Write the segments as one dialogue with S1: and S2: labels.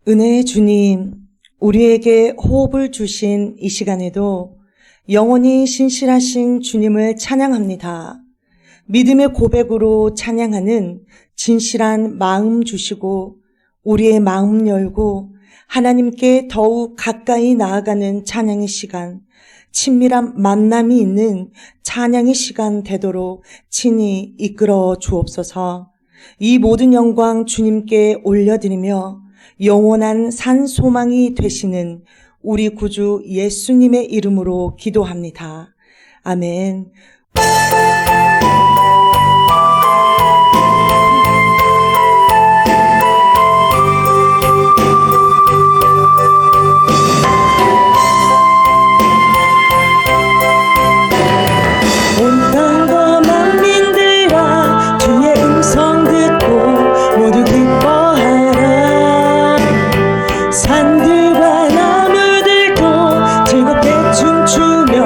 S1: 은혜의 주님, 우리에게 호흡을 주신 이 시간에도 영원히 신실하신 주님을 찬양합니다. 믿음의 고백으로 찬양하는 진실한 마음 주시고 우리의 마음 열고 하나님께 더욱 가까이 나아가는 찬양의 시간, 친밀한 만남이 있는 찬양의 시간 되도록 친히 이끌어 주옵소서. 이 모든 영광 주님께 올려드리며 영원한 산 소망이 되시는 우리 구주 예수님의 이름으로 기도합니다. 아멘. 온 땅과 만민들아 주의 음성 듣고 모두 기뻐하라. 산들과 나무들도 즐겁게 춤추며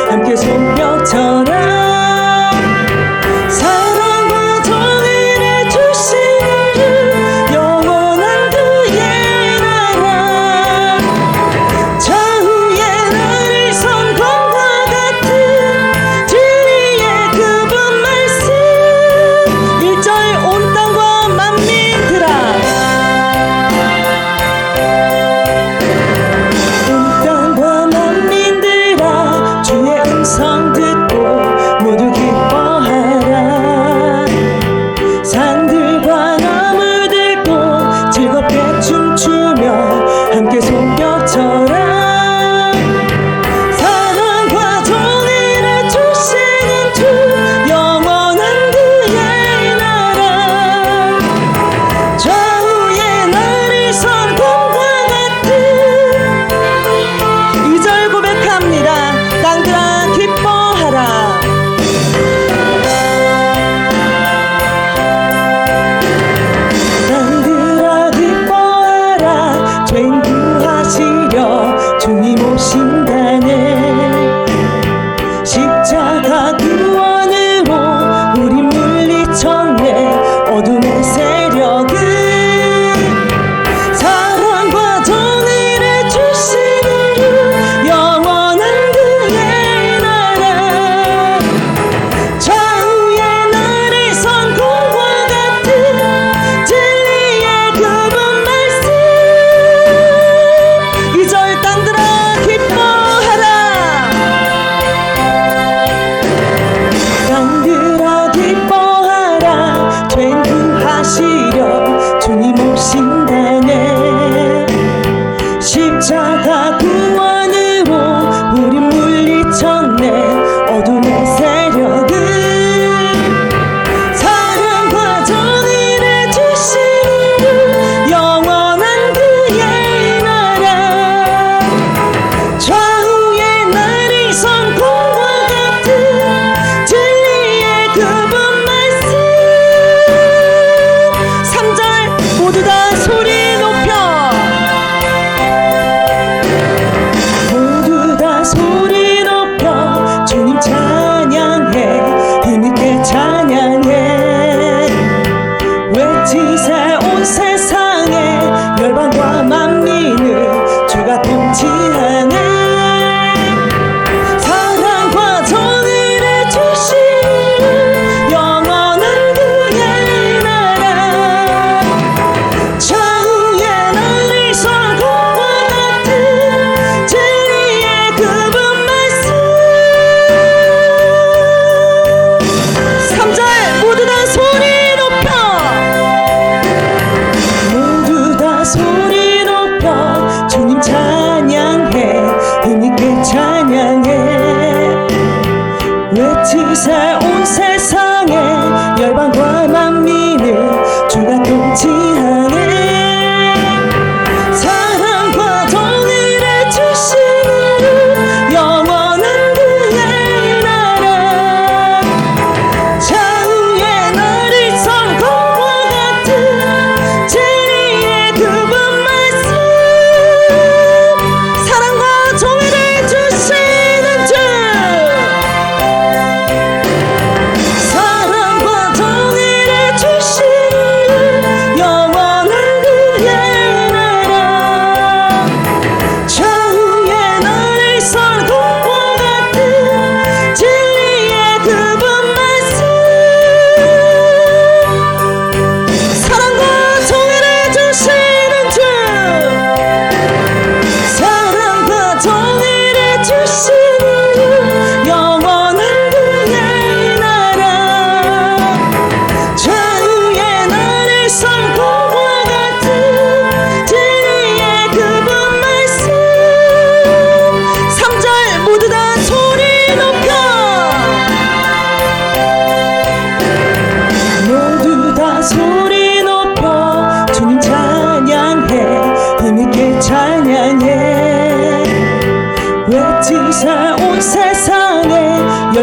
S1: 함께 손뼉쳐라.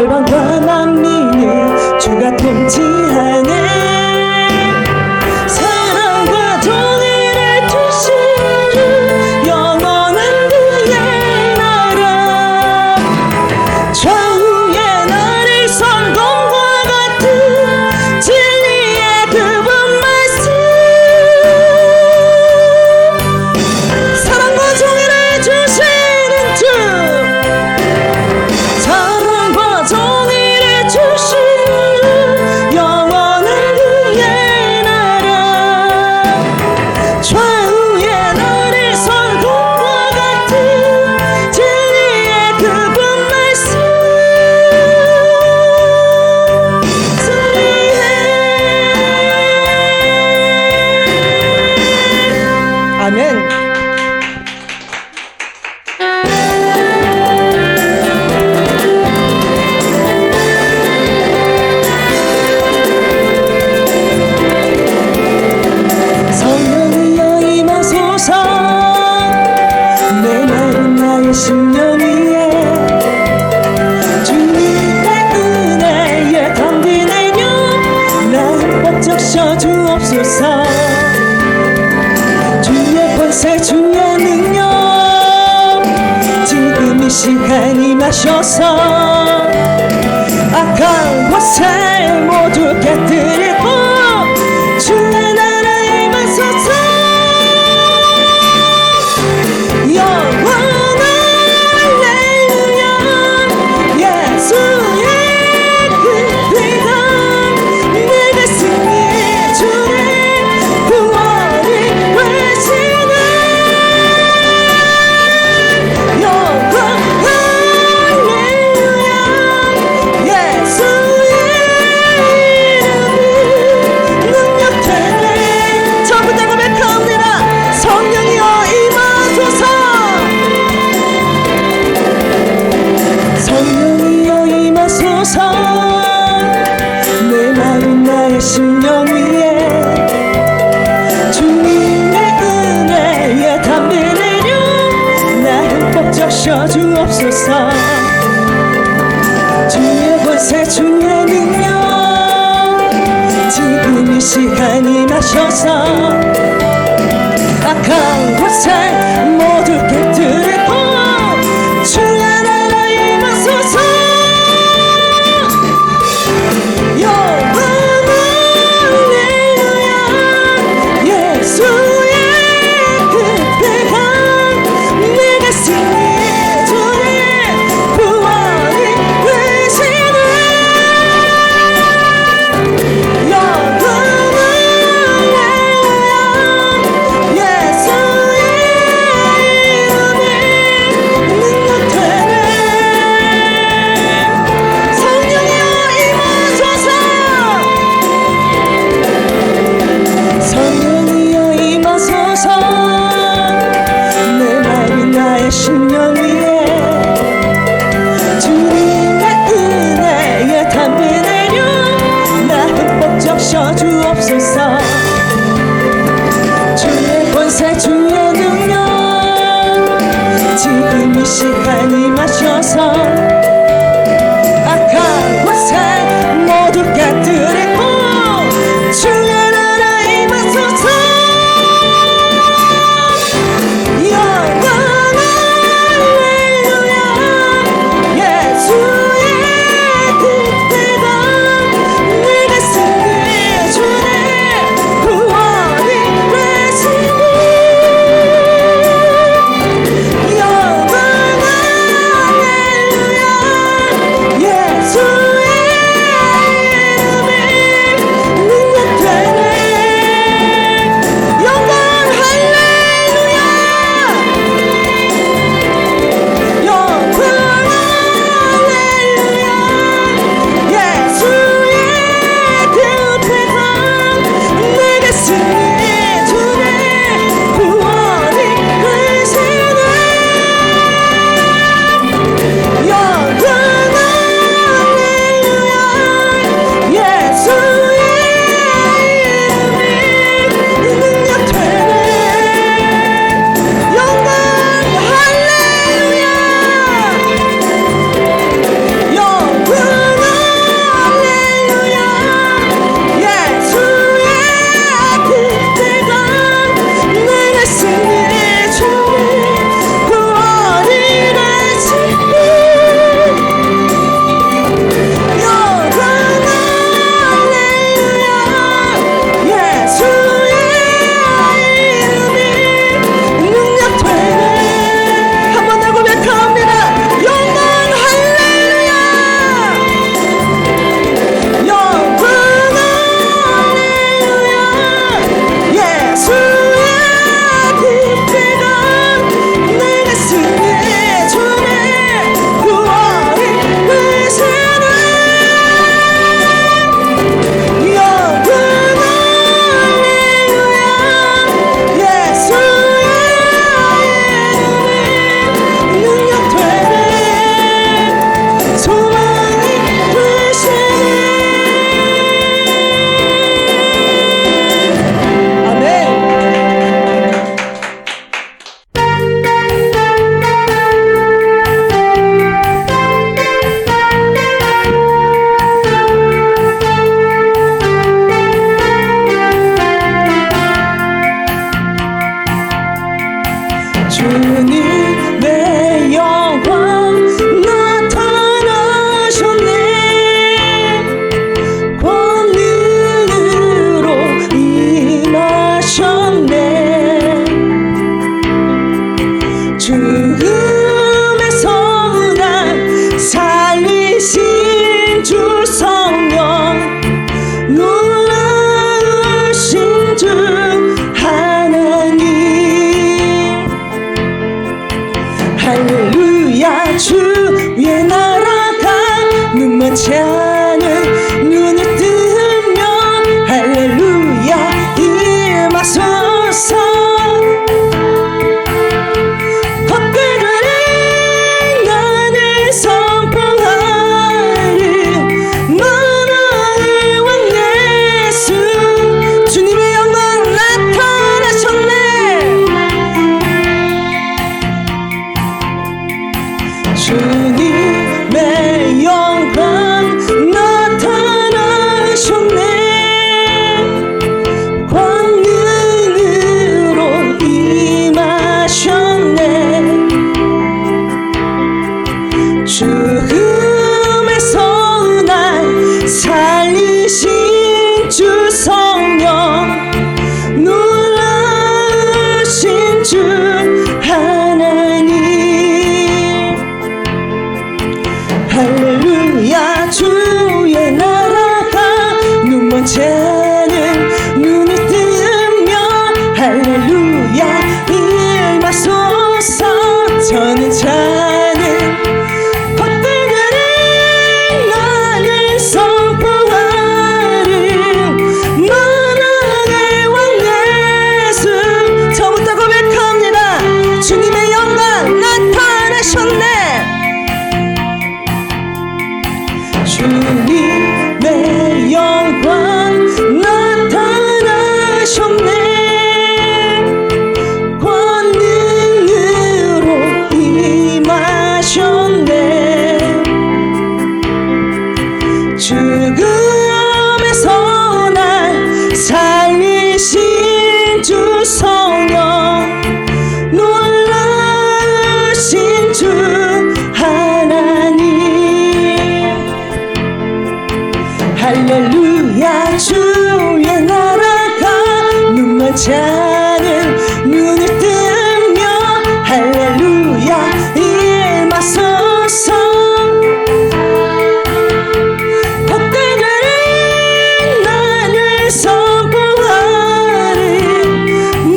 S1: 열방과 만민을 주가 통치하네. 사랑과 정의를 주시는 영원한 그의 나라. 좌우의 나를 성공과 같은 진리의 그분 말씀. 사랑과 정의를 주시는 주, 사랑과 정의를 주시는 영원한 그의 나라. 좌우의 나를 성공과 같은 진리의 그분 말씀. 아멘. 성령이여 임하소서. 메마른 나의 심령 위에 주님의 은혜에 담비 내려 나 흠뻑 적셔 주옵소서. 주의 권세 주의 능력 지금 이 시간 임하셔서 악한 곳을 모두 깨뜨리고 주의 나라에 임하소서. 영원한 할렐루야. 예수의 그 피가 내가 승리의 주의 구원이 되시네. 영원한 할렐루야. 예수의 이름이 능력되네. 전부 다 고백합니다. 성령이여 임하소서. 성령이여 임하소서. 메마른 나의 심령 위에 주님의 은혜에 담비 내려 나 흠뻑 적셔 주옵소서. 주의 권세 주의 능력 지금 이 시간 임하셔서 악한 곳을 모두 깨뜨리고 주의 나라에 임하소서. 영원한 할렐루야. 예수의 그 피가 내가 승리의 주의 구원이 되시네. 영원한 할렐루야. 예수의 이름이 능력되네. 성령이여 임하소서. 성령이여 임하소서. 메마른 나의 심령 위에 주님의 은혜에 담비 내려 나 흠뻑 적셔 주옵소서. 주의 권세 주의 능력 지금 이 시간 임하셔서 악한 곳을 모두 깨뜨리고 주의 나라에 임하소서. 영원한 할렐루야. 예수의 그 피가 내가 승리의 주의 구원이 되시니. 영원한 할렐루야. 주님의 영광 나타나셨네. 권능으로 임하셨네. 죽음에서 날 살리신 주 성령, 놀라우신 주 하나님. 할렐루야. 주의 나라가 눈먼지 않은 눈을 뜨면 할렐루야 임하소서. 헛되는 나를 선포하리. 만왕의 왕 예수, 주님의 영광 나타나셨네. 주님의 영광 나타나셨네. 권능으로 임하셨네. 죽음에서 날 살리신 주 성령, 놀라우신 주 하나님. 할렐루야. 주의 나라가 눈먼지 않은 눈을 뜨면 할렐루야 임하소서. 저는 자는 헛되는 나를 선포하리. 만왕의 왕 예수, 저부터 고백합니다. 주님의 영광 나타나셨네. 주님의 영광 나타나셨네. 권능으로 임하셨네. 죽음에서 날 살리신 주 성령, 놀라우신 주 하나님. 할렐루야. 주의 나라가 눈먼지 않은 눈을 뜨면 할렐루야 임하소서. 헛되는 나를 선포하리.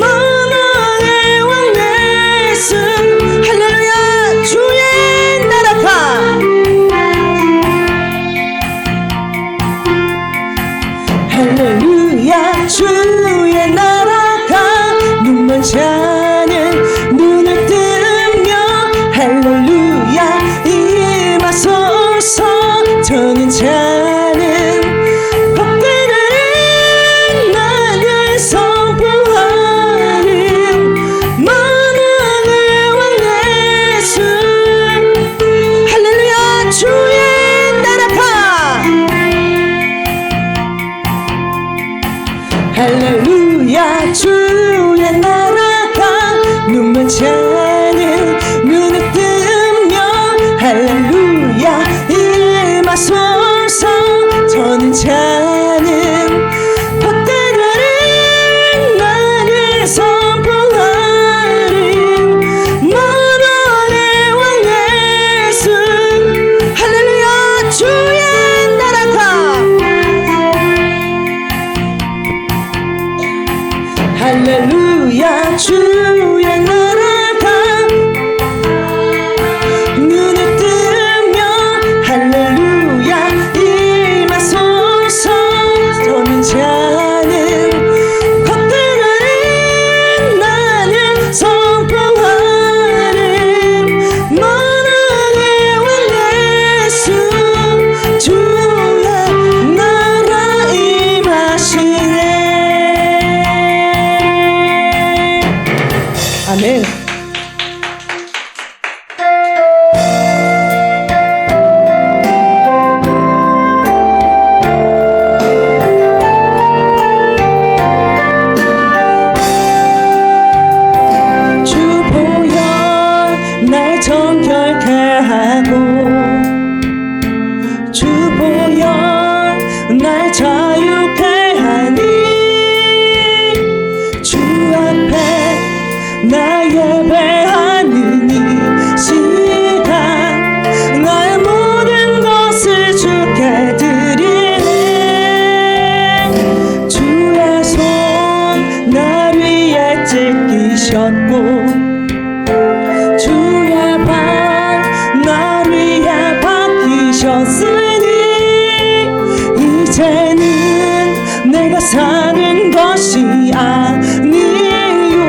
S1: 만왕의 왕 예수, 할렐루야. 주의 나라가 할렐루야. 주의 나라가 눈먼지 않은 눈을 뜨면 할렐루야 임하소서. 저는 자는 헛되는 나를 선포하리. 만왕의 왕 예수, 할렐루야. 주의 나라가 할렐루야. 주의 나라가 눈먼지 않은 눈을 뜨면 할렐루야 임하소서. 저는 자는 헛되는 나를 선포하리. 만왕의 왕 예수, 할렐루야. 주의 나라가 할렐루야. 주의 나라가 나 예배하는 이 시간 나의 모든 것을 주께 드리네. 주의 손 날 위에 찢기셨고 주의 발 날 위에 박히셨으니 이제는 내가 사는 것이 아니요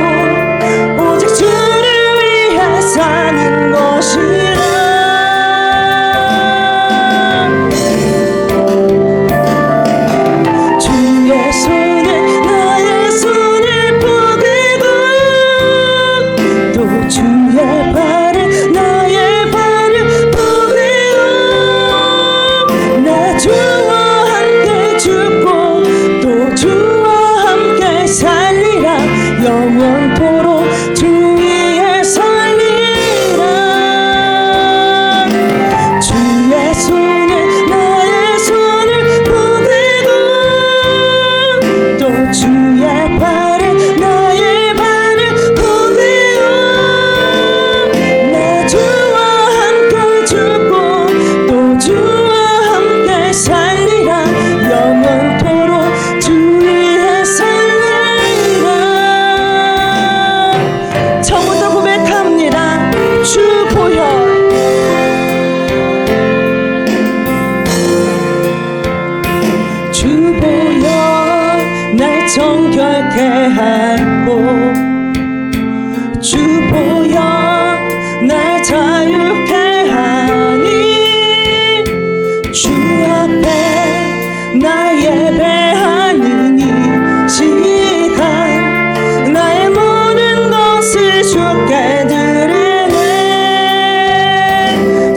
S1: 오직 주를 위해 사는 것이라. 주의 손에 나의 손을 포개고 또 주의 발에 나의 발을 포개고 나 주와 함께 죽고 또 주와 함께 살리라. 영원토록 주 위에 살리라. 주의 손에 나의 손을 포개고 또 주의 발에 나의 발을 포개고 나 주와 함께 죽고 또 주와 함께 살리라. 영원토록 주 위에 살리라. 처음부터 고백합니다. 주 보혈 주 보혈 날 정결케 하고 주 보혈 날 자유케 하니 주 앞에 나 예배하는 이 시간 나의 모든 것을 주께 드리네.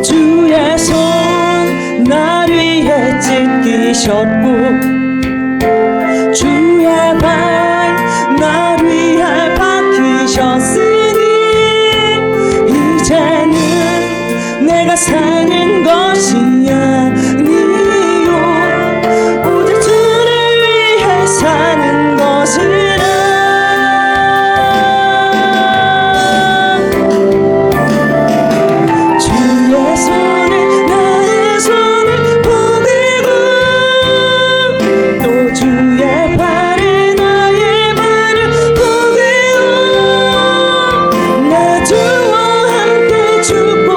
S1: 주의 손 날 위에 찢기셨고 주의 발 날 위에 박히셨으니 이제는 내가 사는 것이 아니요 오직 주를 위해 사는 것이라. 주의 손에 나의 손을 포개고 또 주의 발에 나의 발을 포개고 나 주와 함께 죽고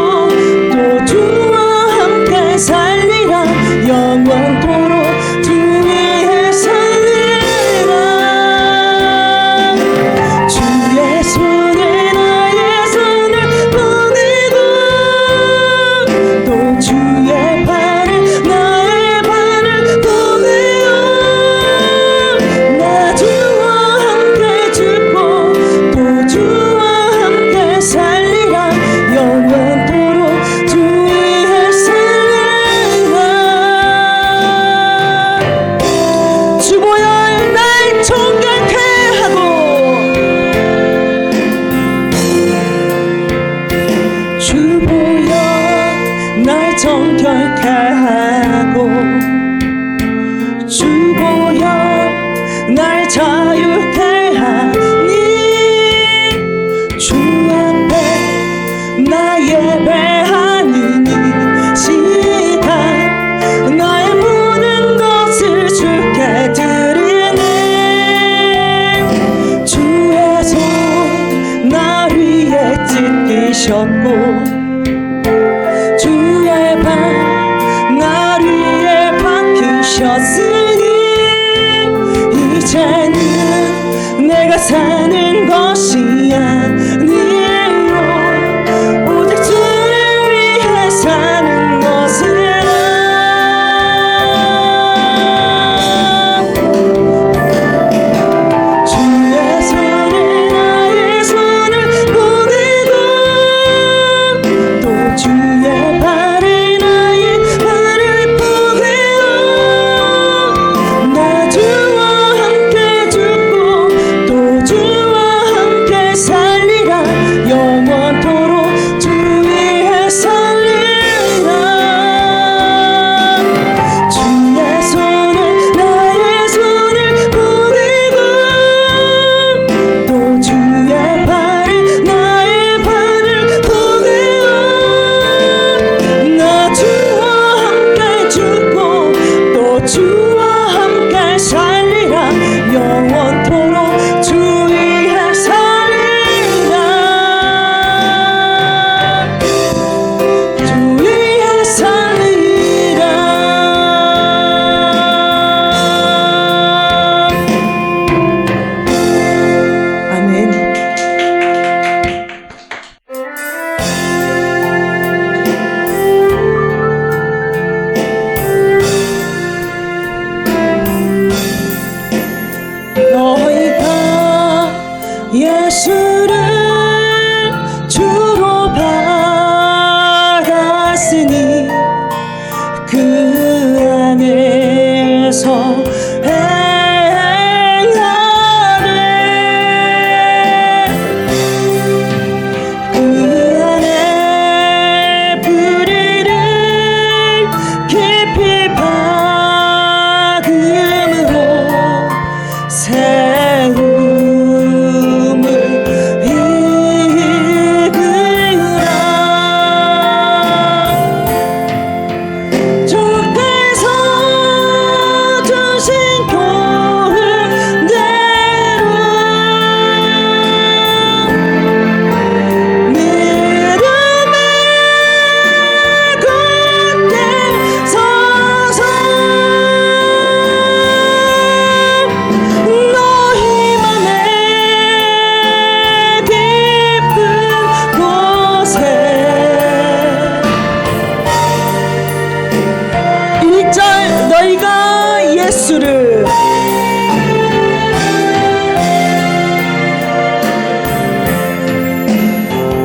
S1: 또 주와 함께 살리라. 영원토록 주 위에 살리라. 주의 손에 나의 손을 포개고 또 주의 발에 나의 발을 포개고 나 주와 함께 죽고 또 주와 함께 살리라. 영원토록 주 위에 살리라. 주 보혈 날 정결케 하고 주 보혈 날 정결케 하고 주 보혈 날 자유케 하니 주 앞에 나 예배하는 이 시간 나의 모든 것을 주께 드리네. 주의 손 날 위에 찢기셨고 주의 발 날 위에 박히셨으니 이제는 내가 사는 것이 아니요 오직 주를 위해 사는 것이라. 주의 손에 나의 손을 포개고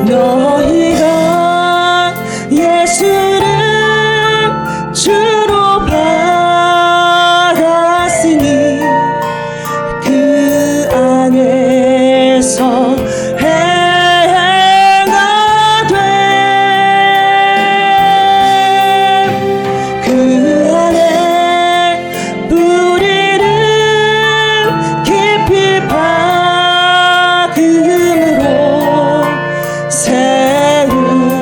S1: 너희가 예수를 주로 받았으니 그 안에서 해가 돼 그 안에 뿌리를 깊이 박음으로 새로움을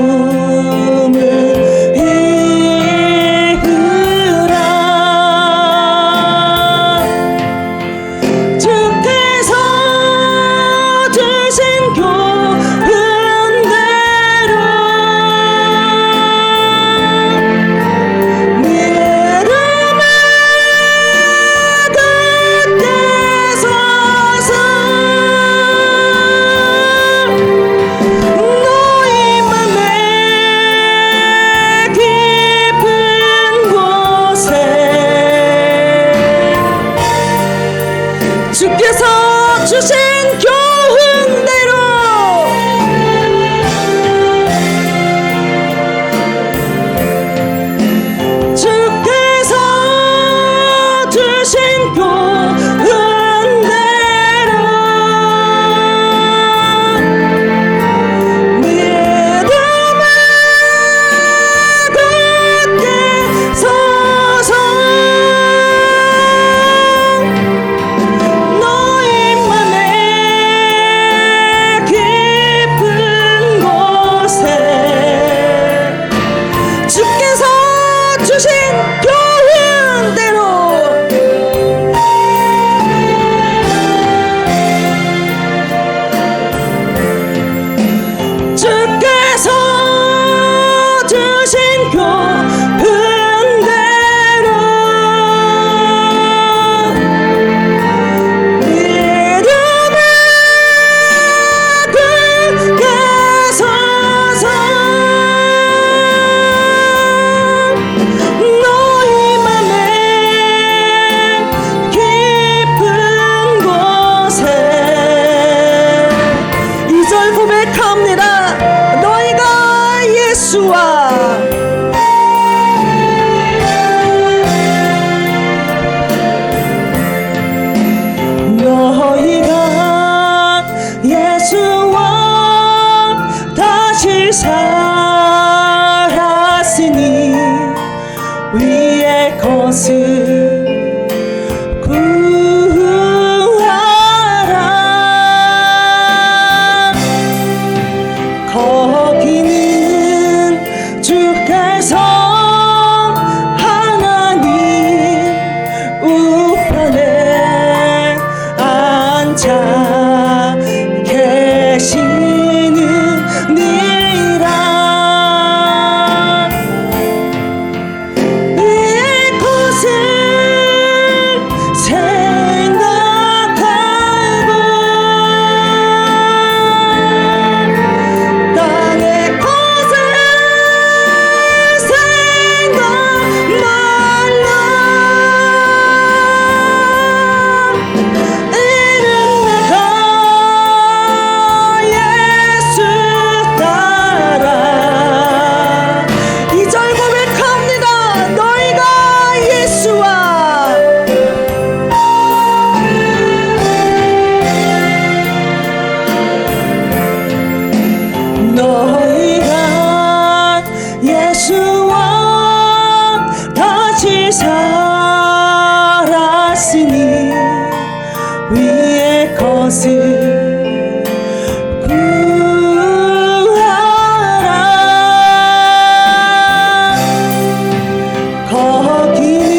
S1: 입으라. 주께서 주신 교훈대로 믿음의 끝에 서서 너희만의 깊은 곳에 주께서 주신 교훈대로 주께서 주신 교훈대로 믿음의 끝에 서서 너희만의 깊은 곳에 주께서 주신 교훈대로 주께서 주신 교훈대로 믿음의 끝에 서서 너희만의 깊은 곳에 2절 고백합니다. 너희가 예수와 너희가 예수와 다시 살았으니 위의 것을 구하라. 거기는 주께서 하나님 우편에 앉아 계시느니라. 위의 것을 생각하고 땅의 것을 생각 말라. 이는 내가 예수 따라 2절 고백합니다. 너희가 예수와 너희가 예수와 다시 살았으니 위의 것을 구하라. 거기는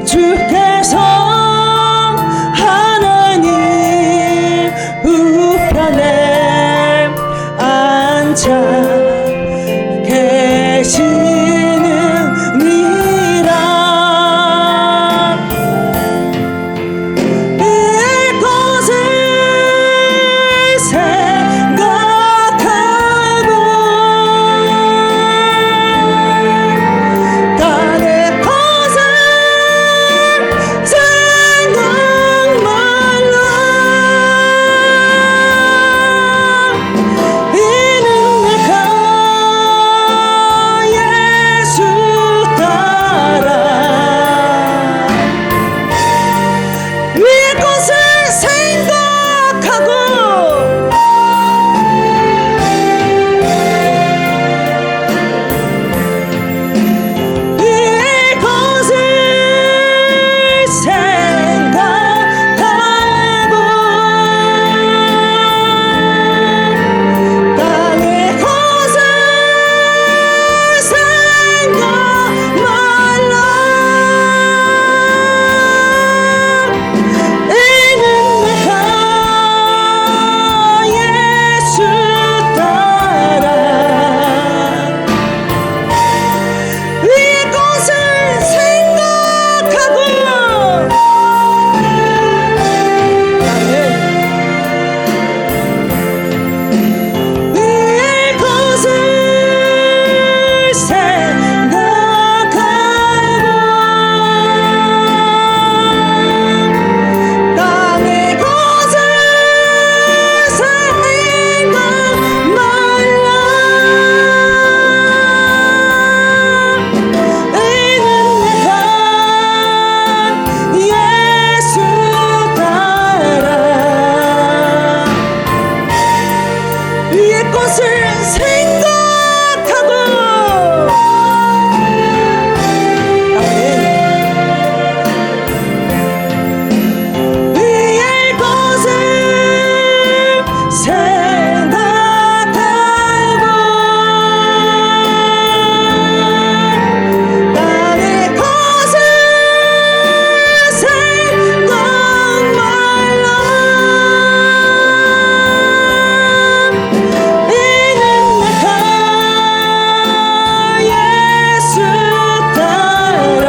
S1: 주께서 하나님 우편에 앉아 계시느니라. 이것을 생각하고 땅의 것을 생각 말라. 이는 위의 것을 생각하고 위의 것을 생각하고 땅의 것을 생각 말라. 이는 내가 예수 따라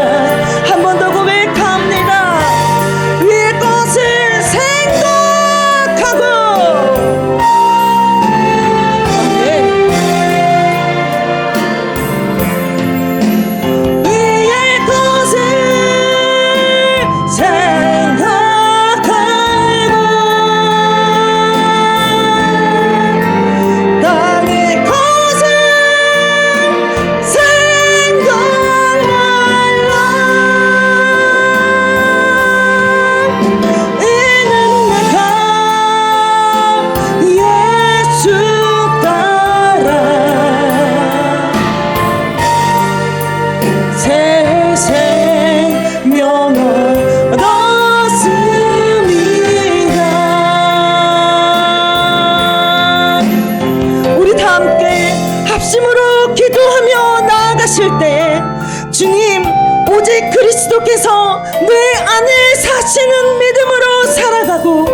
S1: 한 번 더 고백합니다. 위의 것을 생각하고 위의 것을 생각하고 땅의 것을 생각 말라. 이는 내가 예수 따라 새 생명을 얻었습니다. 우리 다 함께 합심으로 기도하며 나아가실 때 주님 오직 그리스도께서 내 안에 사시는 믿음으로 살아가고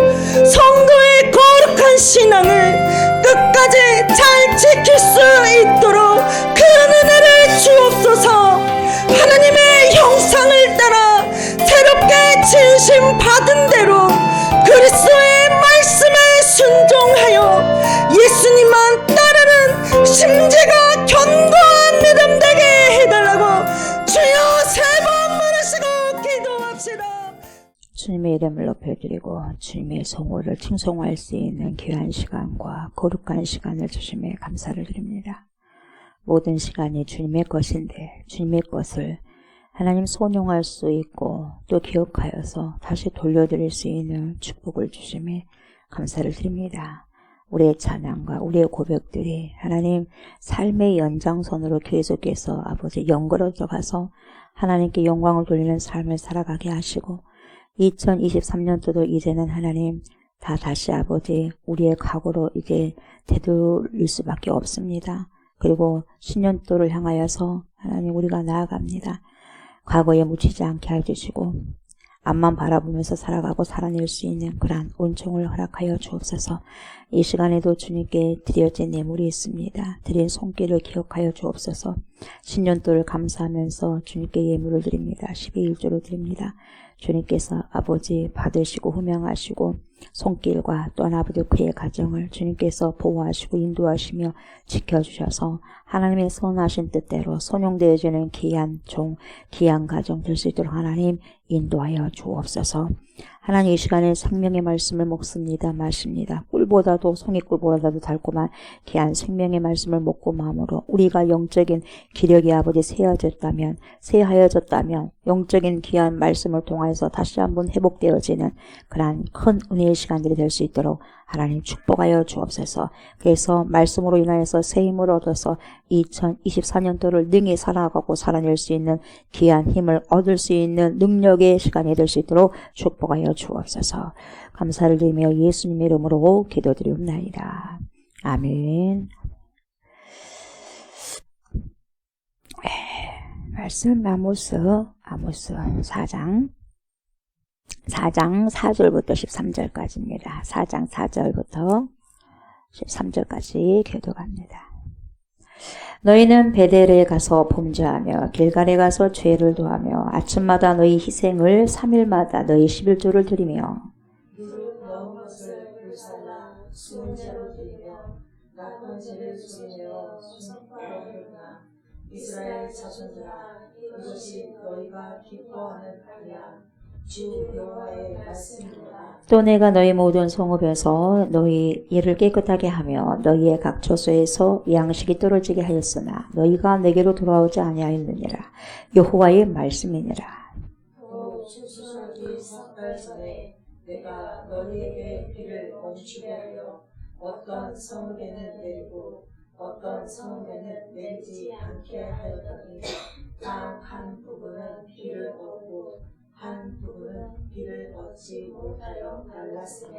S1: 성도의 거룩한 신앙을 끝까지 잘 지킬 수 있도록 그 은혜를 주옵소서. 하나님의 형상을 따라 새롭게 진심 받은 대로 그리스도의 말씀에 순종하여 예수님만 따르는 심지가 견고한 믿음 되게 해달라고 주여 세 번 부르시고 기도합시다.
S2: 주님의 이름을 높여드리고 주님의 성호를 칭송할 수 있는 귀한 시간과 거룩한 시간을 주심에 감사를 드립니다. 모든 시간이 주님의 것인데 주님의 것을 하나님 손용할 수 있고 또 기억하여서 다시 돌려드릴 수 있는 축복을 주심에 감사를 드립니다. 우리의 찬양과 우리의 고백들이 하나님 삶의 연장선으로 계속해서 아버지 연결어져 가서 하나님께 영광을 돌리는 삶을 살아가게 하시고 2023년도도 이제는 하나님 다시 아버지 우리의 각오로 이제 되돌릴 수밖에 없습니다. 그리고 신년도를 향하여서 하나님 우리가 나아갑니다. 과거에 묻히지 않게 해주시고 앞만 바라보면서 살아가고 살아낼 수 있는 그러한 은총을 허락하여 주옵소서. 이 시간에도 주님께 드려진 예물이 있습니다. 드린 손길을 기억하여 주옵소서. 신년도를 감사하면서 주님께 예물을 드립니다. 12일조로 드립니다. 주님께서 아버지 받으시고 후명하시고 손길과 또한 아버지 그의 가정을 주님께서 보호하시고 인도하시며 지켜주셔서 하나님의 선하신 뜻대로 선용되어지는 귀한 종, 귀한 가정 될 수 있도록 하나님 인도하여 주옵소서. 하나님 이 시간에 생명의 말씀을 먹습니다. 마십니다. 꿀보다도 송이꿀보다도 달콤한 귀한 생명의 말씀을 먹고 마음으로 우리가 영적인 기력이 아버지 새하여졌다면 영적인 귀한 말씀을 통하여서 다시 한번 회복되어지는 그러한 큰 은혜의 시간들이 될 수 있도록 하나님 축복하여 주옵소서. 그래서 말씀으로 인하여서 새 힘을 얻어서 2024년도를 능히 살아가고 살아낼 수 있는 귀한 힘을 얻을 수 있는 능력의 시간이 될 수 있도록 축복하여 주옵소서. 감사를 드리며 예수님의 이름으로 기도드리옵나이다. 아멘. 말씀 아모스 4장 4절부터 13절까지입니다. 4장 4절부터 13절까지 교독합니다. 너희는 베델에 가서 범죄하며 길갈에 가서 죄를 도하며 아침마다 너희 희생을 3일마다 너희 11조를 드리며
S3: 무릇 넣은 것을 불살라 숨은 죄로 드리며 나쁜 죄를 속이며 순박하였구나. 이스라엘 자손들아 이것이 너희가 기뻐하는 날이야. 주 여호와의 말씀이로다.
S2: 또 내가 너희 모든 성읍에서 너희 일을 깨끗하게 하며 너희의 각 처소에서 양식이 떨어지게 하였으나 너희가 내게로 돌아오지 아니하였느니라. 여호와의 말씀이니라.
S3: 또 추수하기 석 달 전에 내가 너희에게 비를 멈추게 하여 어떤 성읍에는 내리고 어떤 성읍에는 내리지 않게 하였더니 땅 한 부분은 비를 얻고 한 부분은 비를 얻지 못하여 말랐으니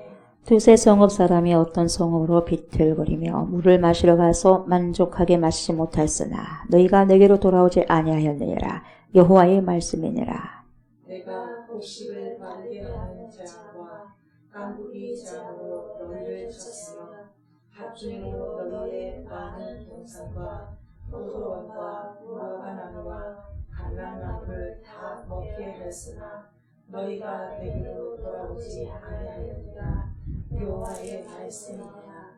S2: 두세 성읍 사람이 어떤 성읍으로 비틀거리며 물을 마시러 가서 만족하게 마시지 못하였으나 너희가 내게로 돌아오지 아니하였느니라. 여호와의 말씀이니라.
S3: 내가 곡식을 마르게 하는 재앙과 깐부기 재앙으로 너희를 쳤으며 합중으로 너희의 많은 동산과 포도원과 무화과나무와 감람나무를 다 먹게 하였으나 너희가 내게로 돌아오지 아니하였느니라. 여호와의 말씀이니라.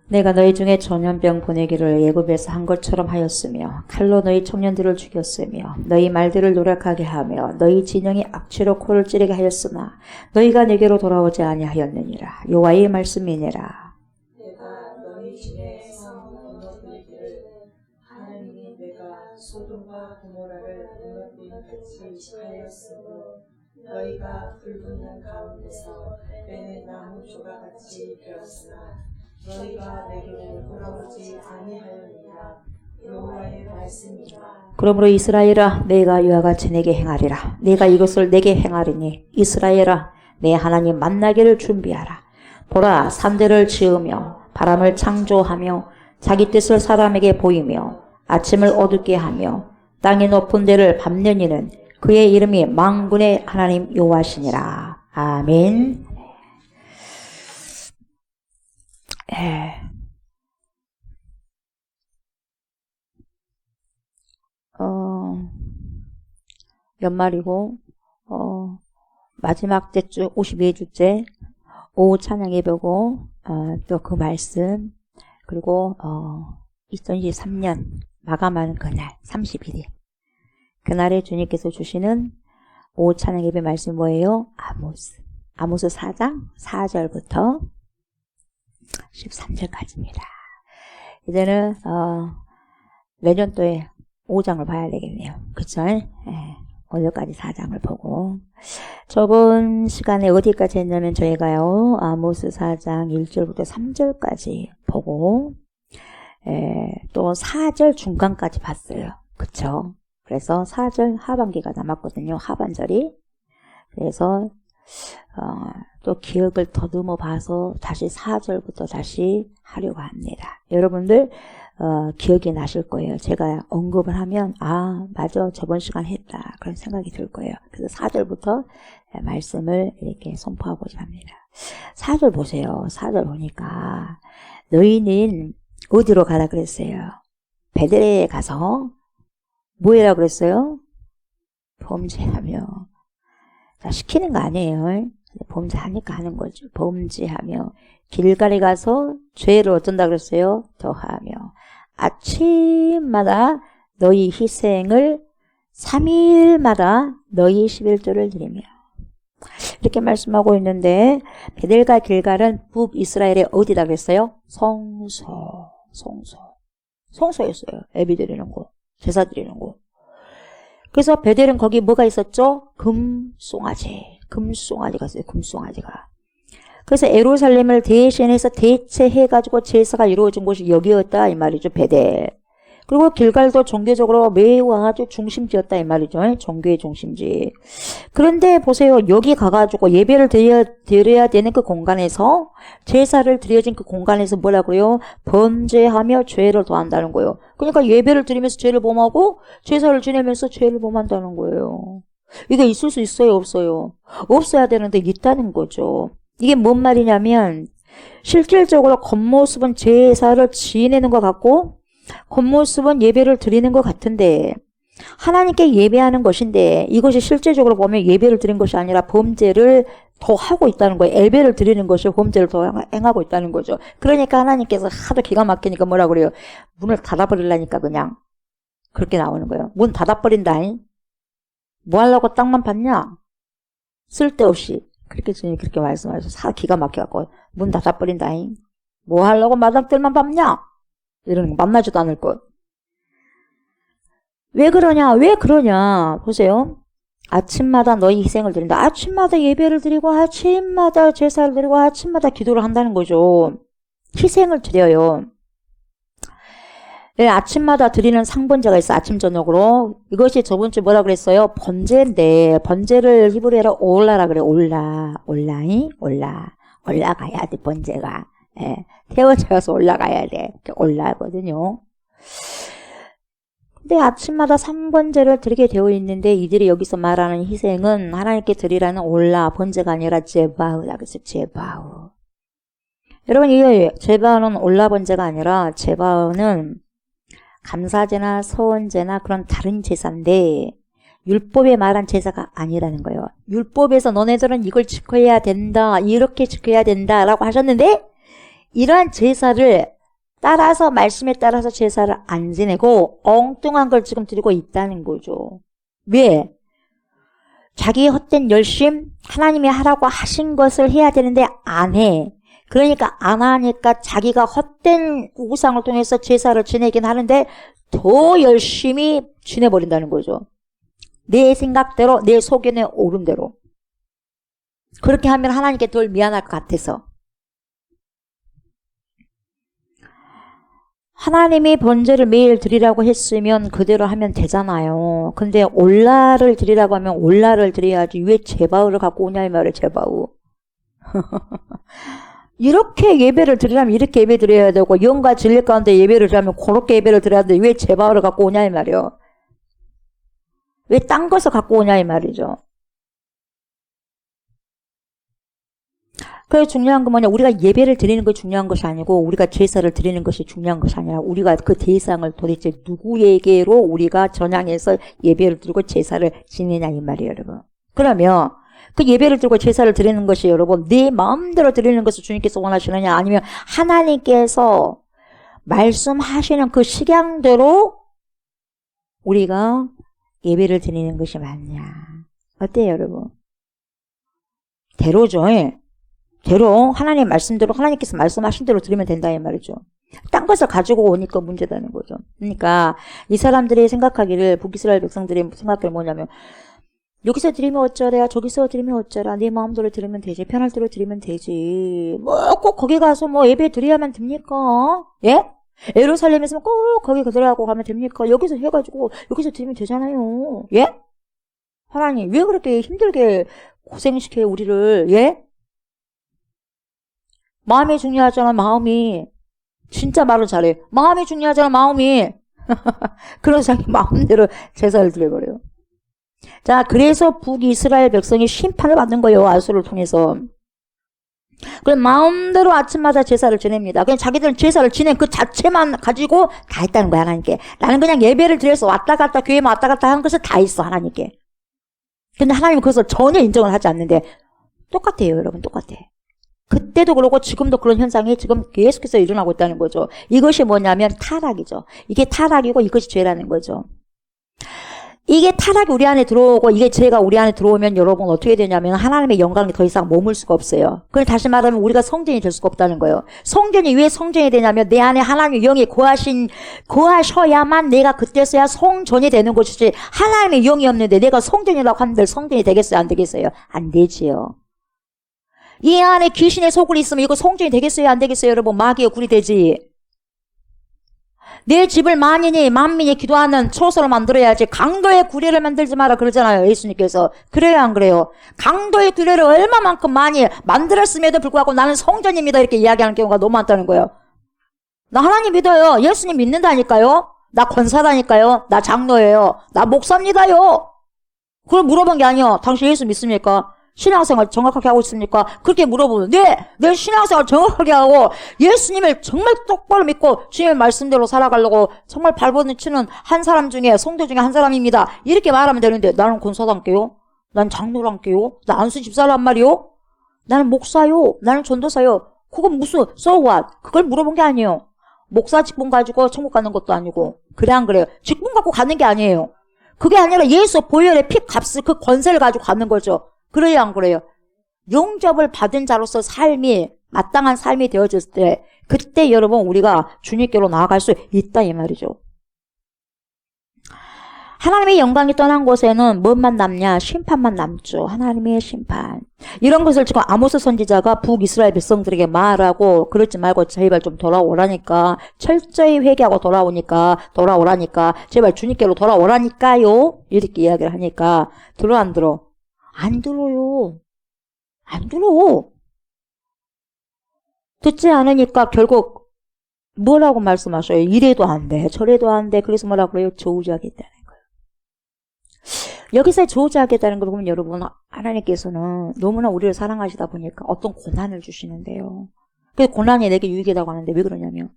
S2: 내가 너희 중에 전염병 보내기를 애굽에서 한 것처럼 하였으며 칼로 너희 청년들을 죽였으며 너희 말들을 노력하게 하며 너희 진영이 악취로 코를 찌르게 하였으나 너희가 내게로 돌아오지 아니하였느니라. 여호와의 말씀이니라.
S3: 내가 너희 중에 성 무너뜨리기를 하나님이 내가 소돔과 고모라를 무너뜨리듯이 하였으므로 너희가 불붙는 가운데서 빼낸 나무 조각같이 되었으나 너희가 내게로 돌아오지 아니하였느니라. 여호와의 말씀이라.
S2: 그러므로 이스라엘아 내가 이와 같이 내게 행하리라. 내가 이것을 내게 행하리니 이스라엘아 내 하나님 만나기를 준비하라. 보라 산들을 지으며 바람을 창조하며 자기 뜻을 사람에게 보이며 아침을 어둡게 하며 땅의 높은 데를 밟는 이는 그의 이름이 만군의 하나님 여호와시니라. 아멘. 연말이고 마지막 때주 52주째 오후 찬양 예배고 또 그 말씀 그리고 2023년 마감하는 그날 31일 그날에 주님께서 주시는 오후 찬양 예배 말씀 뭐예요? 아모스 4장 4절부터 13절까지입니다. 이제는 내년도에 5장을 봐야 되겠네요. 그쵸? 오늘까지 4장을 보고 저번 시간에 어디까지 했냐면 저희가요 아모스 4장 1절부터 3절까지 보고 또 4절 중간까지 봤어요. 그쵸? 그래서 4절 하반기가 남았거든요. 하반절이. 그래서 또 기억을 더듬어 봐서 다시 4절부터 다시 하려고 합니다. 여러분들 기억이 나실 거예요. 제가 언급을 하면 맞아 저번 시간 했다 그런 생각이 들 거예요. 그래서 4절부터 말씀을 이렇게 선포하고자 합니다. 4절 보세요. 4절 보니까 너희는 어디로 가라 그랬어요? 베델에 가서 뭐 해라 그랬어요? 범죄하며. 자, 시키는 거 아니에요. 범죄하니까 하는 거죠. 범죄하며 길갈에 가서 죄를 어쩐다 그랬어요? 더하며 아침마다 너희 희생을 3일마다 너희 11조를 드리며 이렇게 말씀하고 있는데 베델과 길갈은 북이스라엘의 어디다 그랬어요? 성소였어요. 예배 드리는 곳, 제사 드리는 곳. 그래서 베델은 거기 뭐가 있었죠? 금송아지가 있어요. 금송아지가. 그래서 예루살렘을 대신해서 대체해가지고 제사가 이루어진 곳이 여기였다 이 말이죠. 베델. 그리고 길갈도 종교적으로 매우 아주 중심지였다 이 말이죠. 종교의 중심지. 그런데 보세요. 여기 가가지고 예배를 드려야 되는 그 공간에서 제사를 드려진 그 공간에서 뭐라고요? 범죄하며 죄를 더한다는 거예요. 그러니까 예배를 드리면서 죄를 범하고 제사를 지내면서 죄를 범한다는 거예요. 이게 있을 수 있어요? 없어요? 없어야 되는데 있다는 거죠. 이게 뭔 말이냐면 실질적으로 겉모습은 제사를 지내는 것 같고 겉모습은 예배를 드리는 것 같은데 하나님께 예배하는 것인데 이것이 실제적으로 보면 예배를 드린 것이 아니라 범죄를 더 하고 있다는 거예요. 예배를 드리는 것이 범죄를 더 행하고 있다는 거죠. 그러니까 하나님께서 하도 기가 막히니까 뭐라 그래요? 문을 닫아버리려니까 그냥 그렇게 나오는 거예요. 문 닫아버린다잉. 뭐 하려고 땅만 팠냐? 쓸데없이. 그렇게 주님 그렇게 말씀하셔서 사 기가 막혀갖고 문 닫아버린다잉. 뭐 하려고 마당들만 밟냐? 이러는 거 만나지도 않을 것. 왜 그러냐? 보세요. 아침마다 너희 희생을 드린다. 아침마다 예배를 드리고 아침마다 제사를 드리고 아침마다 기도를 한다는 거죠. 희생을 드려요. 네, 아침마다 드리는 상번제가 있어. 아침 저녁으로. 이것이 저번 주 뭐라 그랬어요? 번제인데 번제를 히브리어로 올라라 그래. 올라가야 돼. 번제가. 예, 태워져서 올라가야 돼. 올라거든요. 근데 아침마다 상번제를 드리게 되어 있는데 이들이 여기서 말하는 희생은 하나님께 드리라는 번제가 아니라 제바우라 그래서 제바우. 여러분, 이 제바우는 번제가 아니라 제바우는 감사제나 서원제나 그런 다른 제사인데 율법에 말한 제사가 아니라는 거예요. 율법에서 너네들은 이걸 지켜야 된다, 이렇게 지켜야 된다라고 하셨는데 이러한 제사를 따라서 말씀에 따라서 제사를 안 지내고 엉뚱한 걸 지금 드리고 있다는 거죠. 왜? 자기의 헛된 열심, 하나님이 하라고 하신 것을 해야 되는데 안 해. 그러니까 안 하니까 자기가 헛된 우상을 통해서 제사를 지내긴 하는데 더 열심히 지내버린다는 거죠. 내 생각대로, 내 속에는 오름대로. 그렇게 하면 하나님께 덜 미안할 것 같아서. 하나님이 번제를 매일 드리라고 했으면 그대로 하면 되잖아요. 근데 올라를 드리라고 하면 올라를 드려야지 왜 제바우를 갖고 오냐 이 말이에요. 제바우. 이렇게 예배를 드리려면 이렇게 예배 드려야 되고 영과 진리 가운데 예배를 드리려면 그렇게 예배를 드려야 되는데 왜 제바우를 갖고 오냐 이 말이에요. 왜 딴 것을 갖고 오냐 이 말이죠. 그래서 중요한 건 뭐냐, 우리가 예배를 드리는 것이 중요한 것이 아니고 우리가 제사를 드리는 것이 중요한 것이 아니라 우리가 그 대상을 도대체 누구에게로 우리가 전향해서 예배를 드리고 제사를 지내냐 이 말이에요, 여러분. 그러면 그 예배를 드리고 제사를 드리는 것이 여러분 내 마음대로 드리는 것을 주님께서 원하시느냐 아니면 하나님께서 말씀하시는 그 식양대로 우리가 예배를 드리는 것이 맞냐. 어때요, 여러분? 대로죠. 대로 하나님 말씀대로 하나님께서 말씀하신 대로 드리면 된다 이 말이죠. 딴 것을 가지고 오니까 문제다는 거죠. 그러니까 이 사람들이 생각하기를 북이스라엘 백성들이 생각하기를 뭐냐면 여기서 드리면 어쩌랴 저기서 드리면 어쩌라 네 마음대로 드리면 되지 편할 대로 드리면 되지 뭐 꼭 거기 가서 뭐 예배 드려야만 됩니까? 예? 예루살렘에서 꼭 거기 들어가고 가면 됩니까? 여기서 해가지고 여기서 드리면 되잖아요. 예? 하나님 왜 그렇게 힘들게 고생시켜요 우리를? 예? 마음이 중요하잖아. 마음이 진짜 말을 잘해. 마음이 중요하잖아. 마음이 그래서 자기 마음대로 제사를 드려버려요. 자, 그래서 북이스라엘 백성이 심판을 받는 거예요. 아수를 통해서. 그럼 마음대로 아침마다 제사를 지냅니다. 그냥 자기들은 제사를 지낸 그 자체만 가지고 다 했다는 거야, 하나님께. 나는 그냥 예배를 드려서 왔다 갔다 교회만 왔다 갔다 하는 것을 다 했어, 하나님께. 근데 하나님은 그것을 전혀 인정을 하지 않는데 똑같아요, 여러분. 똑같아. 그때도 그러고 지금도 그런 현상이 지금 계속해서 일어나고 있다는 거죠. 이것이 뭐냐면 타락이죠. 이게 타락이고 이것이 죄라는 거죠. 이게 타락이 우리 안에 들어오고 이게 죄가 우리 안에 들어오면 여러분 어떻게 되냐면 하나님의 영광이 더 이상 머물 수가 없어요. 그럼 다시 말하면 우리가 성전이 될 수가 없다는 거예요. 성전이 왜 성전이 되냐면 내 안에 하나님의 영이 거하셔야만 내가 그때서야 성전이 되는 것이지 하나님의 영이 없는데 내가 성전이라고 한들 성전이 되겠어요? 안 되겠어요? 안 되지요. 이 안에 귀신의 소굴이 있으면 이거 성전이 되겠어요? 안 되겠어요? 여러분 마귀의 굴이 되지. 내 집을 만민이 기도하는 처소로 만들어야지 강도의 구례를 만들지 마라 그러잖아요. 예수님께서. 그래요 안 그래요? 강도의 구례를 얼마만큼 많이 만들었음에도 불구하고 나는 성전입니다 이렇게 이야기하는 경우가 너무 많다는 거예요. 나 하나님 믿어요. 예수님 믿는다니까요. 나 권사다니까요. 나 장로예요. 나 목사입니다요. 그걸 물어본 게 아니에요. 당신 예수 믿습니까? 신앙생활 정확하게 하고 있습니까? 그렇게 물어보면 내 신앙생활 정확하게 하고 예수님을 정말 똑바로 믿고 주님의 말씀대로 살아가려고 정말 발버둥치는 한 사람 중에 성도 중에 한 사람입니다. 이렇게 말하면 되는데 나는 권사단께요? 난 장로란께요? 나 안수 집사란 말이요? 나는 목사요? 나는 전도사요? 그건 무슨 so what? 그걸 물어본 게 아니에요. 목사 직분 가지고 천국 가는 것도 아니고 그래 안 그래요? 직분 갖고 가는 게 아니에요. 그게 아니라 예수 보혈의 피 값을 그 권세를 가지고 가는 거죠. 그래요 안 그래요? 영접을 받은 자로서 삶이 마땅한 삶이 되어졌을 때 그때 여러분 우리가 주님께로 나아갈 수 있다 이 말이죠. 하나님의 영광이 떠난 곳에는 뭐만 남냐? 심판만 남죠. 하나님의 심판. 이런 것을 지금 아모스 선지자가 북이스라엘 백성들에게 말하고 그러지 말고 제발 좀 돌아오라니까. 철저히 회개하고 돌아오라니까. 제발 주님께로 돌아오라니까요. 이렇게 이야기를 하니까 들어 안 들어? 안 들어요. 안 들어. 듣지 않으니까 결국 뭐라고 말씀하셔요? 이래도 안 돼. 저래도 안 돼. 그래서 뭐라고 그래요? 저주하겠다는 거예요. 여기서 저주하겠다는 걸 보면 여러분, 하나님께서는 너무나 우리를 사랑하시다 보니까 어떤 고난을 주시는데요. 그 고난이 내게 유익이라고 하는데 왜 그러냐면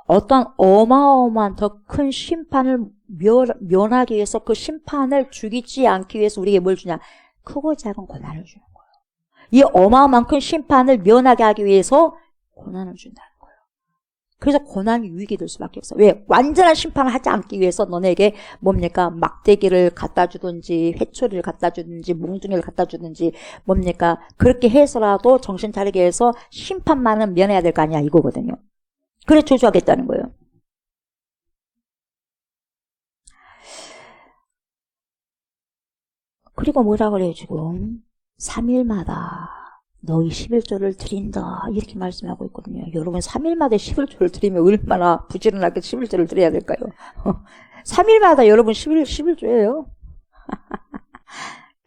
S2: 어떤 어마어마한 더 큰 심판을 면하기 위해서 그 심판을 죽이지 않기 위해서 우리에게 뭘 주냐? 크고 작은 고난을 주는 거예요. 이 어마어마한 큰 심판을 면하게 하기 위해서 고난을 준다는 거예요. 그래서 고난이 유익이 될 수밖에 없어요. 왜? 완전한 심판을 하지 않기 위해서 너네에게 뭡니까? 막대기를 갖다 주든지 회초리를 갖다 주든지 몽둥이를 갖다 주든지 뭡니까? 그렇게 해서라도 정신 차리게 해서 심판만은 면해야 될 거 아니야 이거거든요. 그래 조주하겠다는 거예요. 그리고 뭐라 그래요 지금? 3일마다 너희 11조를 드린다 이렇게 말씀하고 있거든요. 여러분 3일마다 11조를 드리면 얼마나 부지런하게 11조를 드려야 될까요? 3일마다 여러분 11조예요.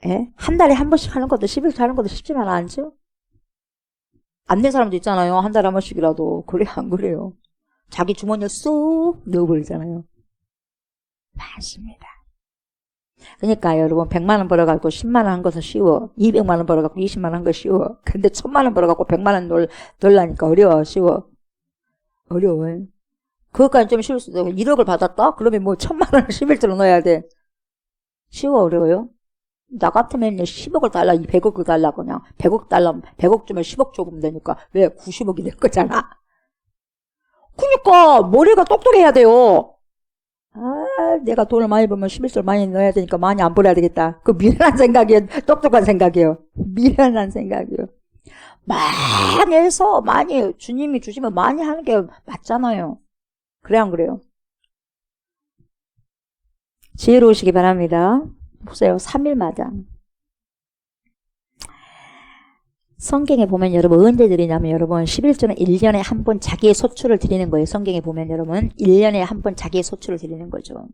S2: 예? 한 달에 한 번씩 하는 것도 11조 하는 것도 쉽지만 않죠? 안 된 사람도 있잖아요. 한 달에 한 번씩이라도. 그래 안 그래요? 자기 주머니에 쏙 넣어버리잖아요. 많습니다. 그러니까 여러분 100만 원 벌어갖고 10만 원 한 것은 쉬워. 200만 원 벌어갖고 20만 원 한 거 쉬워. 근데 1000만 원 벌어갖고 100만 원 놀라니까 어려워. 쉬워. 어려워요. 그것까지 좀 쉬울 수도 있고 1억을 받았다? 그러면 뭐 1000만 원을 11조로 넣어야 돼. 쉬워 어려워요? 나 같으면 10억을 달라 100억을 달라 그냥 100억 달라 100억 주면 10억 줘보면 되니까 왜 90억이 될 거잖아. 그러니까 머리가 똑똑해야 돼요. 아, 내가 돈을 많이 벌면 11조를 많이 넣어야 되니까 많이 안 벌어야 되겠다. 그 미련한 생각이에요. 똑똑한 생각이에요. 미련한 생각이에요. 많이 해서 많이 주님이 주시면 많이 하는 게 맞잖아요. 그래 안 그래요? 지혜로우시기 바랍니다. 보세요. 3일마다. 성경에 보면 여러분 언제 드리냐면 여러분 11조는 1년에 한 번 자기의 소출을 드리는 거예요. 성경에 보면 여러분 1년에 한 번 자기의 소출을 드리는 거죠.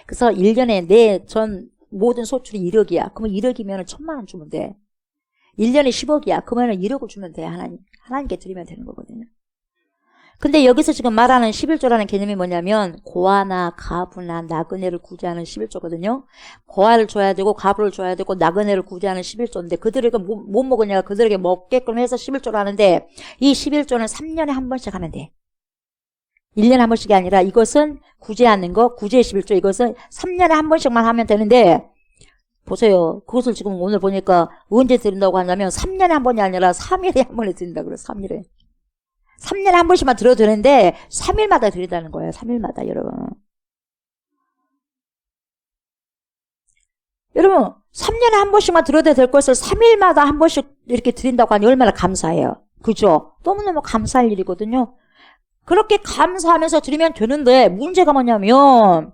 S2: 그래서 1년에 내 전 모든 소출이 1억이야. 그러면 1억이면 1000만 원 주면 돼. 1년에 10억이야. 그러면 1억을 주면 돼. 하나님께 드리면 되는 거거든요. 근데 여기서 지금 말하는 11조라는 개념이 뭐냐면 고아나 가부나 나그네를 구제하는 11조거든요. 고아를 줘야 되고 가부를 줘야 되고 나그네를 구제하는 11조인데 그들에게 못 먹으니까 그들에게 먹게끔 해서 11조를 하는데 이 11조는 3년에 한 번씩 하면 돼. 1년에 한 번씩이 아니라 이것은 구제하는 거 구제 11조 이것은 3년에 한 번씩만 하면 되는데 보세요. 그것을 지금 오늘 보니까 언제 드린다고 하냐면 3년에 한 번이 아니라 3일에 한 번에 드린다고 그래요. 3일에. 3년에 한 번씩만 들어도 되는데 3일마다 드린다는 거예요. 3일마다 여러분. 여러분 3년에 한 번씩만 들어도 될 것을 3일마다 한 번씩 이렇게 드린다고 하니 얼마나 감사해요. 그죠? 너무너무 감사할 일이거든요. 그렇게 감사하면서 드리면 되는데 문제가 뭐냐면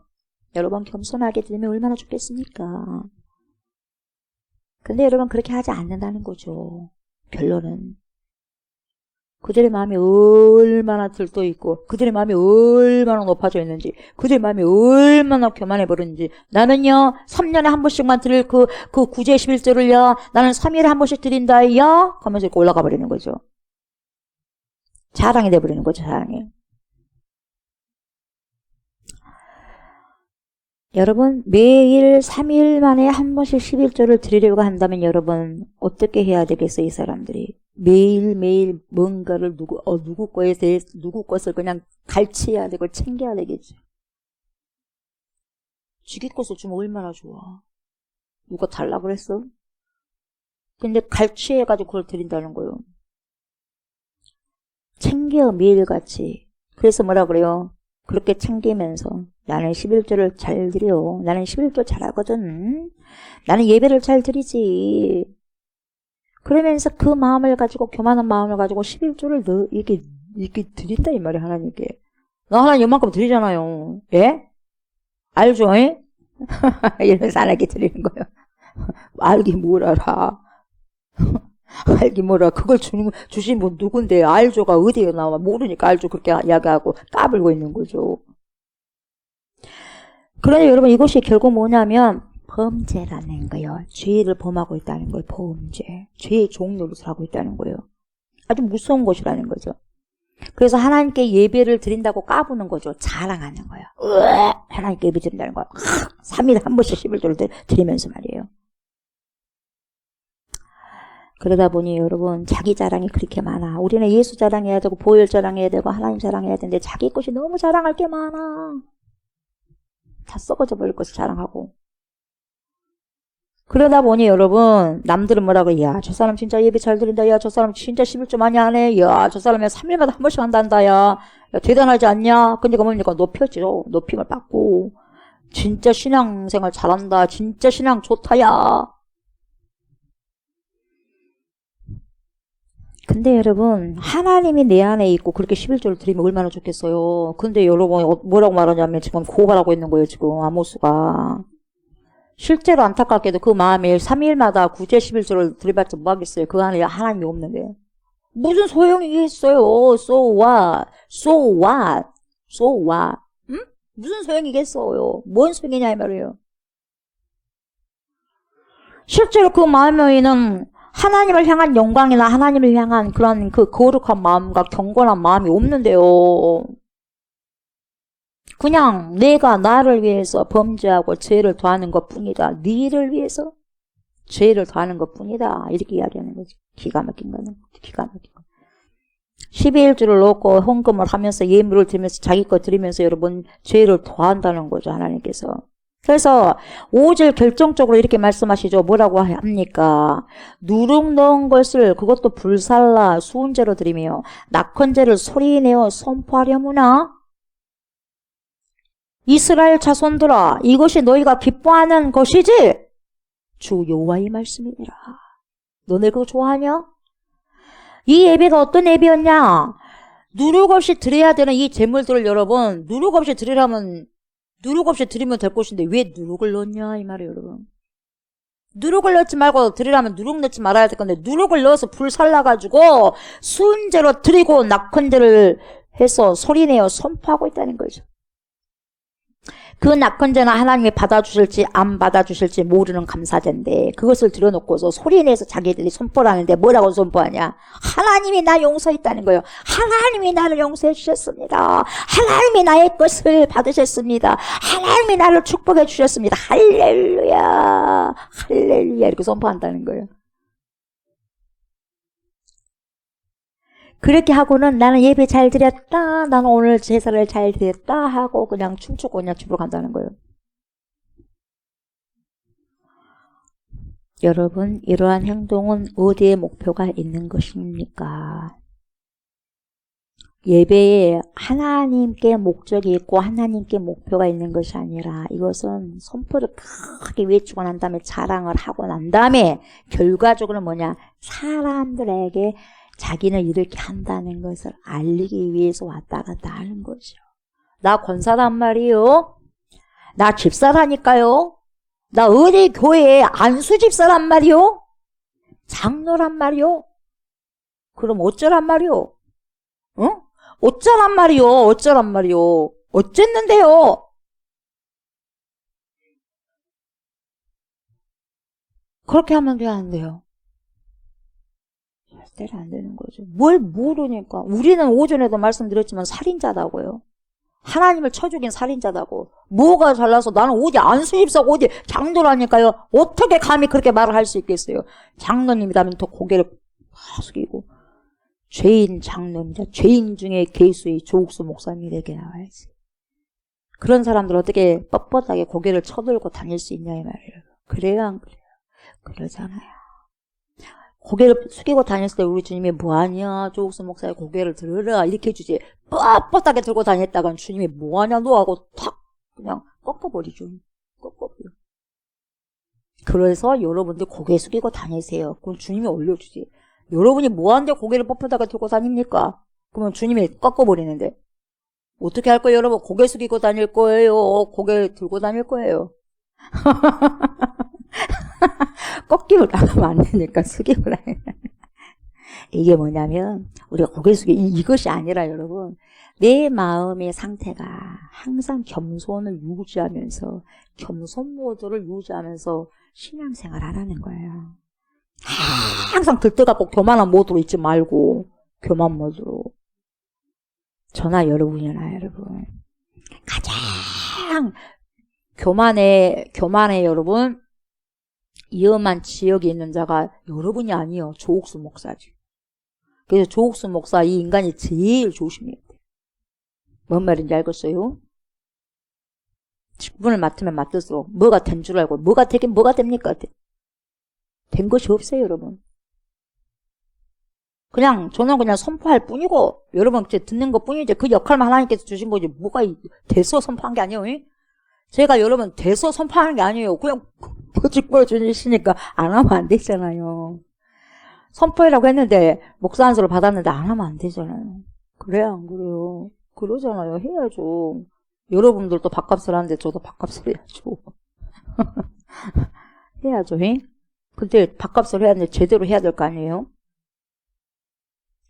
S2: 여러분 겸손하게 드리면 얼마나 좋겠습니까? 근데 여러분 그렇게 하지 않는다는 거죠. 결론은. 그들의 마음이 얼마나 들떠 있고 그들의 마음이 얼마나 높아져 있는지 그들의 마음이 얼마나 교만해 버렸는지 나는요 3년에 한 번씩만 드릴 그 구제 11조를요 나는 3일에 한 번씩 드린다요 하면서 이렇게 올라가 버리는 거죠. 자랑이 돼버리는 거죠. 자랑이. 여러분 매일 3일 만에 한 번씩 11조를 드리려고 한다면 여러분 어떻게 해야 되겠어요? 이 사람들이 매일매일 뭔가를 누구 거에 대해 누구 것을 그냥 갈취해야 되고 챙겨야 되겠죠. 지기 것을 주면 얼마나 좋아. 누가 달라고 그랬어? 근데 갈취해가지고 그걸 드린다는 거예요. 챙겨 매일같이. 그래서 뭐라 그래요? 그렇게 챙기면서 나는 11조를 잘 드려. 나는 11조 잘하거든. 나는 예배를 잘 드리지. 그러면서 그 마음을 가지고 교만한 마음을 가지고 11조를 이렇게 드린다 이 말이야 하나님께. 나 하나님 이만큼 드리잖아요. 예? 알죠? 예? 이러면서 안 하게 드리는 거예요. 알기 뭘 알아. 알기 뭐라. 그걸 주신 분 누군데. 알조가 어디에 나와. 모르니까 알조 그렇게 이야기하고 까불고 있는 거죠. 그러니 여러분 이것이 결국 뭐냐면 범죄라는 거예요. 죄를 범하고 있다는 거예요. 범죄. 죄의 종로를 하고 있다는 거예요. 아주 무서운 것이라는 거죠. 그래서 하나님께 예배를 드린다고 까부는 거죠. 자랑하는 거예요. 하나님께 예배 드린다는 거예요. 3일에 한 번씩 11조를 드리면서 말이에요. 그러다 보니 여러분 자기 자랑이 그렇게 많아. 우리는 예수 자랑해야 되고 보혈 자랑해야 되고 하나님 자랑해야 되는데 자기 것이 너무 자랑할 게 많아. 다 썩어져 버릴 것을 자랑하고. 그러다 보니 여러분 남들은 뭐라고 야 저 사람 진짜 예배 잘 드린다. 야 저 사람 진짜 11조 많이 하네. 야 저 사람이 3일마다 한 번씩 한단다. 야 대단하지 않냐. 근데 뭡니까 높여지죠. 높임을 받고 진짜 신앙생활 잘한다. 진짜 신앙 좋다. 야 근데 여러분 하나님이 내 안에 있고 그렇게 11조를 드리면 얼마나 좋겠어요. 근데 여러분 뭐라고 말하냐면 지금 고발하고 있는 거예요. 지금 아모스가. 실제로 안타깝게도 그 마음에 3일마다 구제 11조를 드려봤자 뭐 하겠어요. 그 안에 하나님이 없는데. 무슨 소용이 있어요. So what? So what? So what? 응? 무슨 소용이겠어요. 뭔 소용이냐 이 말이에요. 실제로 그 마음에는 하나님을 향한 영광이나 하나님을 향한 그런 그 거룩한 마음과 경건한 마음이 없는데요. 그냥 내가 나를 위해서 범죄하고 죄를 더하는 것뿐이다. 너를 위해서 죄를 더하는 것뿐이다. 이렇게 이야기하는 거지. 기가 막힌 거는. 기가 막힌 거. 12일주를 놓고 헌금을 하면서 예물을 드리면서 자기 거 드리면서 여러분 죄를 더한다는 거죠. 하나님께서. 그래서 5절 결정적으로 이렇게 말씀하시죠. 뭐라고 합니까? 누룩 넣은 것을 그것도 불살라 수은제로 드리며 낙헌제를 소리내어 선포하려무나. 이스라엘 자손들아 이것이 너희가 기뻐하는 것이지 주 여호와의 말씀이니라. 너네 그거 좋아하냐? 이 예배가 어떤 예배였냐? 누룩 없이 드려야 되는 이 제물들을 여러분 누룩 없이 드리려면 누룩 없이 드리면 될 것인데 왜 누룩을 넣냐 이 말이에요 여러분. 누룩을 넣지 말고 드리려면 누룩 넣지 말아야 될 건데 누룩을 넣어서 불 살라가지고 수은제로 드리고 낙헌제를 해서 소리내어 선포하고 있다는 거죠. 그 낙헌제는 하나님이 받아주실지 안 받아주실지 모르는 감사제인데 그것을 들여놓고서 소리내서 자기들이 선포를 하는데 뭐라고 선포하냐. 하나님이 나 용서했다는 거예요. 하나님이 나를 용서해 주셨습니다. 하나님이 나의 것을 받으셨습니다. 하나님이 나를 축복해 주셨습니다. 할렐루야 할렐루야 이렇게 선포한다는 거예요. 그렇게 하고는 나는 예배 잘 드렸다. 나는 오늘 제사를 잘 드렸다 하고 그냥 춤추고 그냥 집으로 간다는 거예요. 여러분 이러한 행동은 어디에 목표가 있는 것입니까? 예배에 하나님께 목적이 있고 하나님께 목표가 있는 것이 아니라 이것은 선포를 크게 외치고 난 다음에 자랑을 하고 난 다음에 결과적으로 뭐냐. 사람들에게 자기는 이렇게 한다는 것을 알리기 위해서 왔다 갔다 하는 거죠. 나 권사란 말이요. 나 집사라니까요. 나 어디 교회에 안수 집사란 말이요. 장로란 말이요. 그럼 어쩌란 말이요. 응? 어쩌란 말이요. 어쩌란 말이요. 어쨌는데요. 그렇게 하면 돼 안 돼요. 절대로 안 되는 거죠. 뭘 모르니까. 우리는 오전에도 말씀드렸지만 살인자다고요. 하나님을 쳐 죽인 살인자다고. 뭐가 잘나서 나는 어디 안수집사고 어디 장로라니까요. 어떻게 감히 그렇게 말을 할 수 있겠어요. 장로님이라면 더 고개를 숙이고. 죄인 장로입니다. 죄인 중에 괴수의 조옥수 목사님이 이렇게 나와야지. 그런 사람들 어떻게 뻣뻣하게 고개를 쳐들고 다닐 수 있냐 이 말이에요. 그래요 안 그래요? 그러잖아요. 고개를 숙이고 다녔을 때 우리 주님이 뭐하냐 조옥수 목사의 고개를 들으라 이렇게 해주지. 뻣뻣하게 들고 다녔다간 주님이 뭐하냐 너 하고 탁 그냥 꺾어버리죠. 꺾어버려. 그래서 여러분들 고개 숙이고 다니세요. 그럼 주님이 올려주지. 여러분이 뭐하는데 고개를 뻣뻣하게 들고 다닙니까? 그러면 주님이 꺾어버리는데 어떻게 할 거예요 여러분? 고개 숙이고 다닐 거예요? 고개 들고 다닐 거예요? 꺾임을 당하면 안 되니까 숙임을 해. 이게 뭐냐면 우리가 고개 숙이 이것이 아니라 여러분 내 마음의 상태가 항상 겸손을 유지하면서 겸손 모드를 유지하면서 신앙생활 하라는 거예요. 항상 들떠갖고 교만한 모드로 있지 말고 교만 모드로. 저나 여러분이나 여러분 가장 교만에 여러분 위험한 지역에 있는 자가 여러분이 아니요 조옥수 목사지. 그래서 조옥수 목사 이 인간이 제일 조심해야 돼. 뭔 말인지 알겠어요? 직분을 맡으면 맡을수록 뭐가 된 줄 알고 뭐가 되긴 뭐가 됩니까? 된 것이 없어요 여러분. 저는 그냥 선포할 뿐이고 여러분 듣는 것 뿐이지 그 역할만 하나님께서 주신 거지 뭐가 돼서 선포한 게 아니에요. 제가 여러분 돼서 선포하는 게 아니에요. 그냥 보여주시니까 안 하면 안 되잖아요. 선포해라고 했는데 목사 한 소를 받았는데 안 하면 안 되잖아요. 그래야 안 그래요? 그러잖아요. 해야죠. 여러분들도 밥값을 하는데 저도 밥값을 해야죠. 해야죠. 근데 밥값을 해야 되는데 제대로 해야 될 거 아니에요?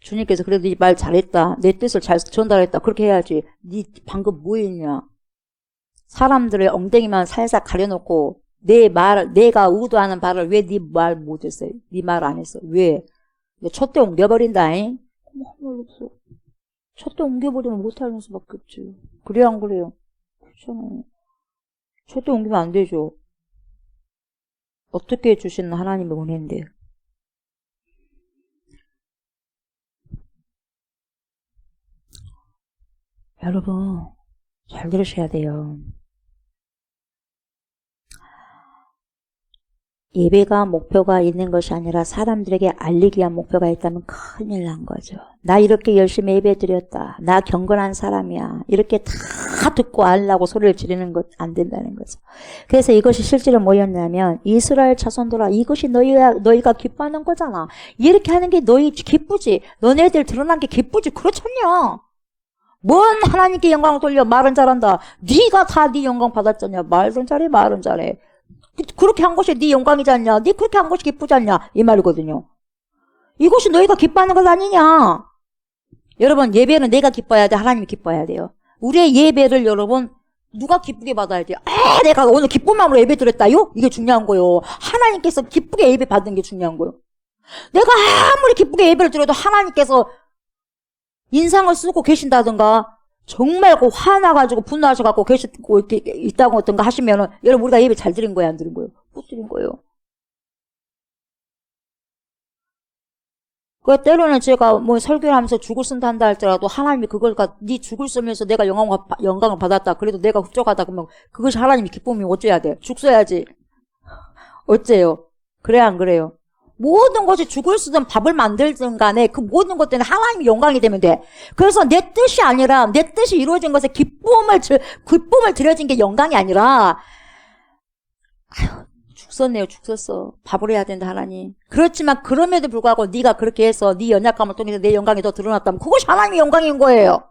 S2: 주님께서 그래도 이 말 잘했다. 내 뜻을 잘 전달했다. 그렇게 해야지. 네 방금 뭐 했냐? 사람들의 엉덩이만 살살 가려놓고 내가 의도하는 말을 왜 네 말 못했어요? 네 말 안 했어. 왜? 촛대 옮겨버린다잉? 몰랐어. 촛대 옮겨버리면 못하는 수밖에 없지. 그래요 안 그래요? 그렇잖아요. 촛대 옮기면 안 되죠. 어떻게 주시는 하나님의 은혜인데. 여러분 잘 들으셔야 돼요. 예배가 목표가 있는 것이 아니라 사람들에게 알리기 위한 목표가 있다면 큰일 난 거죠. 나 이렇게 열심히 예배 드렸다. 나 경건한 사람이야. 이렇게 다 듣고 알라고 소리를 지르는 것 안 된다는 거죠. 그래서 이것이 실제로 뭐였냐면 이스라엘 자손들아 이것이 너희가 기뻐하는 거잖아. 이렇게 하는 게 너희 기쁘지. 너네들 드러난 게 기쁘지. 그렇잖냐. 뭔 하나님께 영광을 돌려 말은 잘한다. 네가 다 네 영광 받았잖냐. 말은 잘해 말은 잘해. 그렇게 한 것이 네 영광이지 않냐. 네 그렇게 한 것이 기쁘지 않냐. 이 말이거든요. 이것이 너희가 기뻐하는 것 아니냐. 여러분 예배는 내가 기뻐해야 돼. 하나님이 기뻐해야 돼요. 우리의 예배를 여러분 누가 기쁘게 받아야 돼요. 내가 오늘 기쁜 마음으로 예배 드렸다요. 이게 중요한 거예요. 하나님께서 기쁘게 예배 받는 게 중요한 거예요. 내가 아무리 기쁘게 예배를 드려도 하나님께서 인상을 쓰고 계신다든가 정말 화나가지고 분노하셔갖고 계시고 이렇게 있다고 어떤가 하시면은 여러분 우리가 예배 잘 드린 거예요 안 드린 거예요? 못 드린 거예요. 그 때로는 제가 뭐 설교를 하면서 죽을 쓴다 한다 할지라도 하나님이 그걸 네 죽을 쓰면서 내가 영광을 받았다. 그래도 내가 흡족하다 그러면 그것이 하나님이 기쁨이면 어째야 돼? 죽 써야지. 어째요? 그래야 안 그래요? 모든 것이 죽을 쓰든 밥을 만들든 간에 그 모든 것 때문에 하나님이 영광이 되면 돼. 그래서 내 뜻이 아니라 내 뜻이 이루어진 것에 기쁨을 드려진 게 영광이 아니라 죽 썼네요. 죽 썼어. 밥을 해야 된다 하나님. 그렇지만 그럼에도 불구하고 네가 그렇게 해서 네 연약감을 통해서 내 영광이 더 드러났다면 그것이 하나님의 영광인 거예요.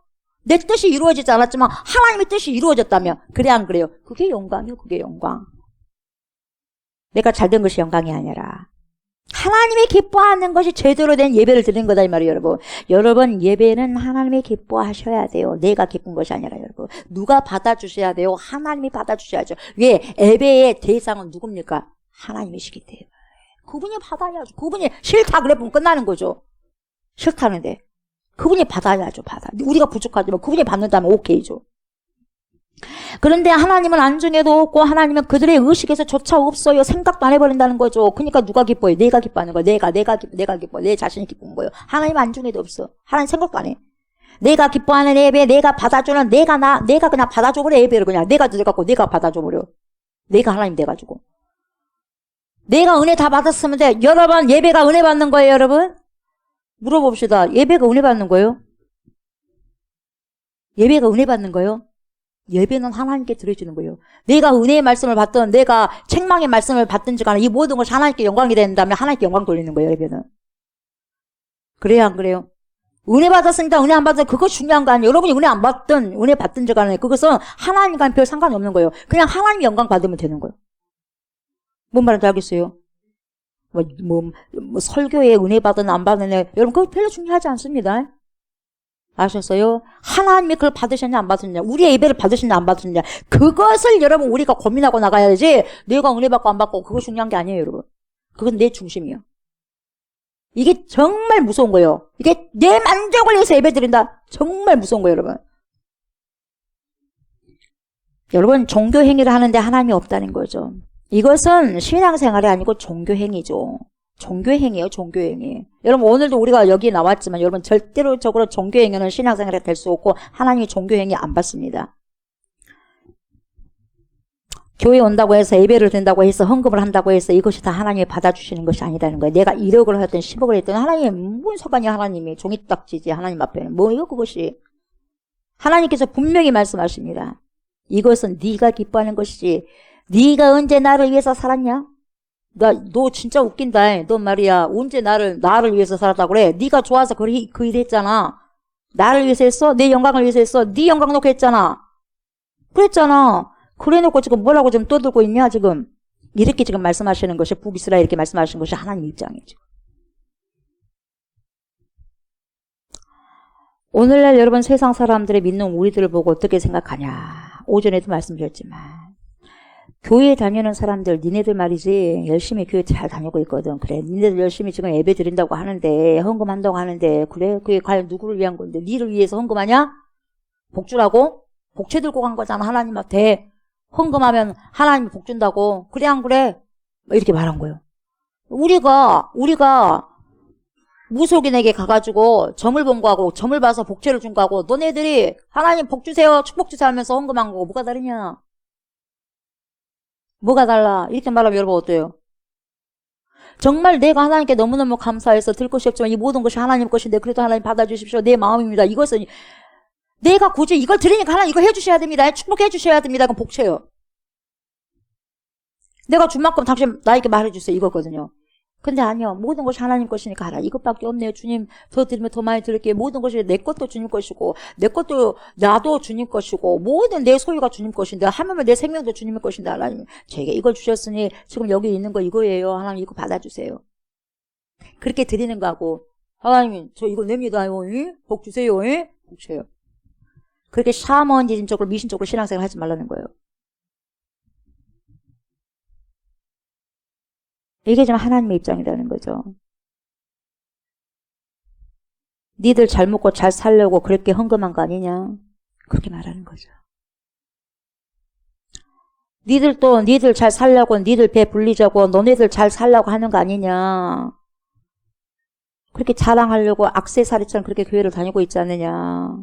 S2: 내 뜻이 이루어지지 않았지만 하나님의 뜻이 이루어졌다면 그래 안 그래요? 그게 영광이요. 그게 영광. 내가 잘된 것이 영광이 아니라 하나님이 기뻐하는 것이 제대로 된 예배를 드리는 거다 이 말이에요 여러분. 여러분 예배는 하나님이 기뻐하셔야 돼요. 내가 기쁜 것이 아니라 여러분. 누가 받아주셔야 돼요? 하나님이 받아주셔야죠. 왜? 예배의 대상은 누굽니까? 하나님이시기 때문에. 그분이 받아야죠. 그분이 싫다 그래 보면 끝나는 거죠. 싫다는데 그분이 받아야죠. 우리가 부족하지만 그분이 받는다면 오케이죠. 그런데 하나님은 안중에도 없고 하나님은 그들의 의식에서 조차 없어요. 생각도 안 해버린다는 거죠. 그러니까 누가 기뻐요? 내가 기뻐하는 거예요. 내가 기뻐. 내 자신이 기쁜 거예요. 하나님 안중에도 없어. 하나님 생각도 안 해. 내가 기뻐하는 예배, 내가 받아주는 내가 그냥 받아줘버려 예배를 그냥 내가 들어갖고 내가 받아줘버려. 내가 하나님 돼가지고. 내가 은혜 다 받았으면 돼. 여러분 예배가 은혜 받는 거예요 여러분? 물어봅시다. 예배가 은혜 받는 거예요? 예배가 은혜 받는 거예요? 예배는 하나님께 드려주는 거예요. 내가 은혜의 말씀을 받든 내가 책망의 말씀을 받든지 간에 이 모든 것이 하나님께 영광이 된다면 하나님께 영광 돌리는 거예요. 예배는. 그래요 안 그래요? 은혜 받았으니까 은혜 안 받았으니까 그거 중요한 거 아니에요. 여러분이 은혜 안 받든 은혜 받든지 간에 그것은 하나님과는 별 상관이 없는 거예요. 그냥 하나님 영광 받으면 되는 거예요. 뭔 말인지 알겠어요? 설교에 은혜 받은 안 받은 애, 여러분 그거 별로 중요하지 않습니다. 아셨어요? 하나님이 그걸 받으셨냐 안 받으셨냐, 우리의 예배를 받으셨냐 안 받으셨냐, 그것을 여러분 우리가 고민하고 나가야지. 내가 은혜 받고 안 받고 그거 중요한 게 아니에요, 여러분. 그건 내 중심이에요. 이게 정말 무서운 거예요. 이게 내 만족을 위해서 예배 드린다. 정말 무서운 거예요, 여러분. 여러분, 종교 행위를 하는데 하나님이 없다는 거죠. 이것은 신앙생활이 아니고 종교행위죠. 종교행위예요, 종교행위. 여러분, 오늘도 우리가 여기 나왔지만 여러분 절대로적으로 종교행위는 신앙생활이 될 수 없고 하나님이 종교행위 안 받습니다. 교회 온다고 해서 예배를 드린다고 해서 헌금을 한다고 해서 이것이 다 하나님이 받아주시는 것이 아니라는 거예요. 내가 1억을 하든 10억을 했든 하나님, 뭔 상관이야, 하나님이. 종이딱지지, 하나님 앞에는. 뭐예요, 그것이. 하나님께서 분명히 말씀하십니다. 이것은 네가 기뻐하는 것이지. 네가 언제 나를 위해서 살았냐? 너 진짜 웃긴다. 너 말이야. 언제 나를 위해서 살았다고 그래? 네가 좋아서 그 일 했잖아. 나를 위해서 했어? 내 영광을 위해서 했어? 네 영광 놓고 했잖아. 그랬잖아. 그래 놓고 지금 뭐라고 지금 떠들고 있냐, 지금. 이렇게 지금 말씀하시는 것이, 북이스라엘 이렇게 말씀하시는 것이 하나님 입장이죠. 오늘날 여러분 세상 사람들이 믿는 우리들을 보고 어떻게 생각하냐. 오전에도 말씀드렸지만. 교회 다니는 사람들, 니네들 말이지, 열심히 교회 잘 다니고 있거든. 그래, 니네들 열심히 지금 예배 드린다고 하는데, 헌금한다고 하는데, 그래, 그게 과연 누구를 위한 건데, 니를 위해서 헌금하냐? 복주라고? 복채 들고 간 거잖아, 하나님한테. 헌금하면 하나님이 복 준다고. 그래, 안 그래? 이렇게 말한 거예요. 우리가 무속인에게 가가지고 점을 본 거하고 점을 봐서 복채를 준 거하고 너네들이 하나님 복 주세요, 축복 주세요 하면서 헌금한 거고 뭐가 다르냐? 뭐가 달라? 이렇게 말하면 여러분 어때요? 정말 내가 하나님께 너무너무 감사해서 들 것이 없지만 이 모든 것이 하나님 것인데 그래도 하나님 받아주십시오. 내 마음입니다. 이것은 내가 굳이 이걸 드리니까 하나님 이거 해주셔야 됩니다. 축복해 주셔야 됩니다. 그럼 복채요. 내가 준 만큼 당신 나에게 말해주세요. 이거거든요. 근데 아니요. 모든 것이 하나님 것이니까 하라. 이것밖에 없네요. 주님 더 드리면 더 많이 드릴게요. 모든 것이 내 것도 주님 것이고 내 것도 나도 주님 것이고 모든 내 소유가 주님 것인데 하물며 내 생명도 주님의 것인데 하나님 제게 이걸 주셨으니 지금 여기 있는 거 이거예요. 하나님 이거 받아주세요. 그렇게 드리는 거하고 하나님 저 이거 냅니다. 복 주세요. 복 주세요. 그렇게 샤머니즘적으로 미신적으로 신앙생활 하지 말라는 거예요. 이게 좀 하나님의 입장이라는 거죠. 니들 잘 먹고 잘 살려고 그렇게 헌금한 거 아니냐? 그렇게 말하는 거죠. 니들 잘 살려고 니들 배 불리자고 너네들 잘 살려고 하는 거 아니냐? 그렇게 자랑하려고 액세서리처럼 그렇게 교회를 다니고 있지 않느냐?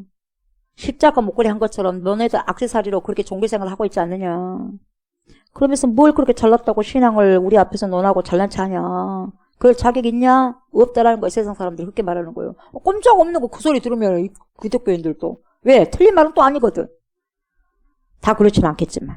S2: 십자가 목걸이 한 것처럼 너네들 액세서리로 그렇게 종교생활을 하고 있지 않느냐? 그러면서 뭘 그렇게 잘났다고 신앙을 우리 앞에서 논하고 잘난 체 하냐. 그럴 자격 있냐? 없다라는 거예요. 세상 사람들이 그렇게 말하는 거예요. 꼼짝 없는 거 그 소리 들으면 기독교인들도. 왜? 틀린 말은 또 아니거든. 다 그렇지는 않겠지만.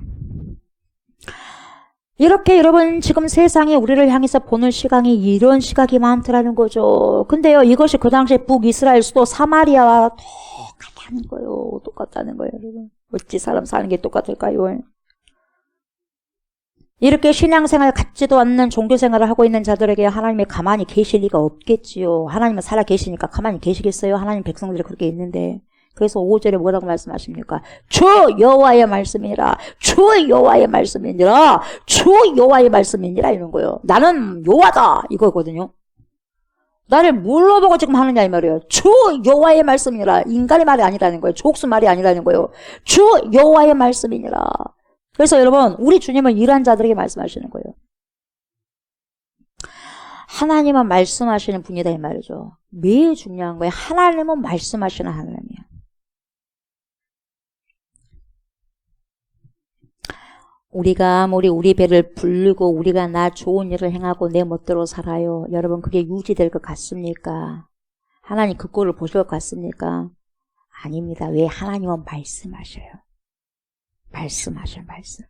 S2: 이렇게 여러분 지금 세상에 우리를 향해서 보는 시각이 이런 시각이 많더라는 거죠. 근데요 이것이 그 당시에 북이스라엘 수도 사마리아와 똑같다는 거예요. 똑같다는 거예요. 여러분. 어찌 사람 사는 게 똑같을까요? 이렇게 신앙생활 같지도 않는 종교생활을 하고 있는 자들에게 하나님이 가만히 계실 리가 없겠지요. 하나님은 살아 계시니까 가만히 계시겠어요? 하나님 백성들이 그렇게 있는데. 그래서 5절에 뭐라고 말씀하십니까? 주 여호와의 말씀이니라. 주 여호와의 말씀이니라. 주 여호와의 말씀이니라 이런 거예요. 나는 여호와다 이거거든요. 나를 뭘로 보고 지금 하느냐 이 말이에요. 주 여호와의 말씀이니라. 인간의 말이 아니라는 거예요. 족수 말이 아니라는 거예요. 주 여호와의 말씀이니라. 그래서 여러분 우리 주님은 이러한 자들에게 말씀하시는 거예요. 하나님은 말씀하시는 분이다 이 말이죠. 매우 중요한 거예요. 하나님은 말씀하시는 하나님이야. 우리가 아무리 우리 배를 불리고 우리가 나 좋은 일을 행하고 내 멋대로 살아요. 여러분 그게 유지될 것 같습니까? 하나님 그 꼴을 보실 것 같습니까? 아닙니다. 왜? 하나님은 말씀하셔요. 말씀하셔요. 말씀.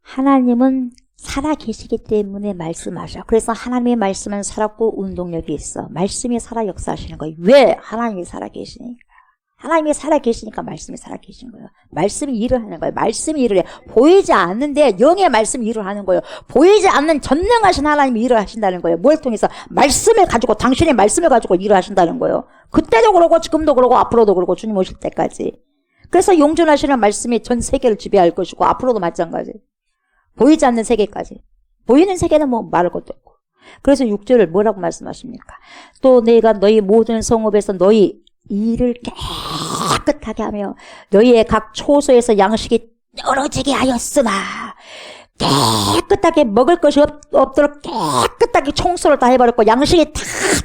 S2: 하나님은 살아 계시기 때문에 말씀하셔. 그래서 하나님의 말씀은 살았고 운동력이 있어. 말씀이 살아 역사하시는 거예요. 왜? 하나님이 살아 계시니까. 하나님이 살아계시니까 말씀이 살아계신 거예요. 말씀이 일을 하는 거예요. 말씀이 일을 해. 보이지 않는데 영의 말씀이 일을 하는 거예요. 보이지 않는 전능하신 하나님이 일을 하신다는 거예요. 뭘 통해서? 말씀을 가지고, 당신의 말씀을 가지고 일을 하신다는 거예요. 그때도 그러고 지금도 그러고 앞으로도 그러고 주님 오실 때까지. 그래서 용존하시는 말씀이 전 세계를 지배할 것이고 앞으로도 마찬가지. 보이지 않는 세계까지. 보이는 세계는 뭐 말할 것도 없고. 그래서 6절을 뭐라고 말씀하십니까? 또 내가 너희 모든 성읍에서 너희 일을 깨끗하게 하며 너희의 각 초소에서 양식이 떨어지게 하였으나 깨끗하게 먹을 것이 없도록 깨끗하게 청소를 다 해버렸고 양식이 다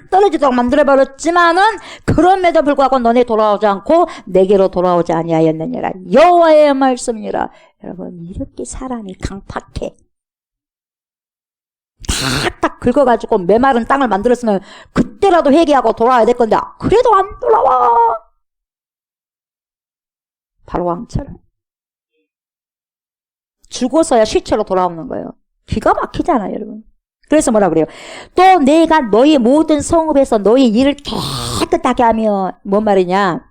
S2: 떨어지도록 만들어버렸지만은 그럼에도 불구하고 너네 돌아오지 않고 내게로 돌아오지 아니하였느니라. 여호와의 말씀이니라. 여러분 이렇게 사람이 강팍해. 탁탁 긁어가지고 메마른 땅을 만들었으면 그때라도 회개하고 돌아와야 될 건데 그래도 안 돌아와. 바로 왕처럼 죽어서야 시체로 돌아오는 거예요. 기가 막히잖아요, 여러분. 그래서 뭐라 그래요? 또 내가 너희 모든 성읍에서 너희 일을 깨끗하게 하며 뭔 말이냐?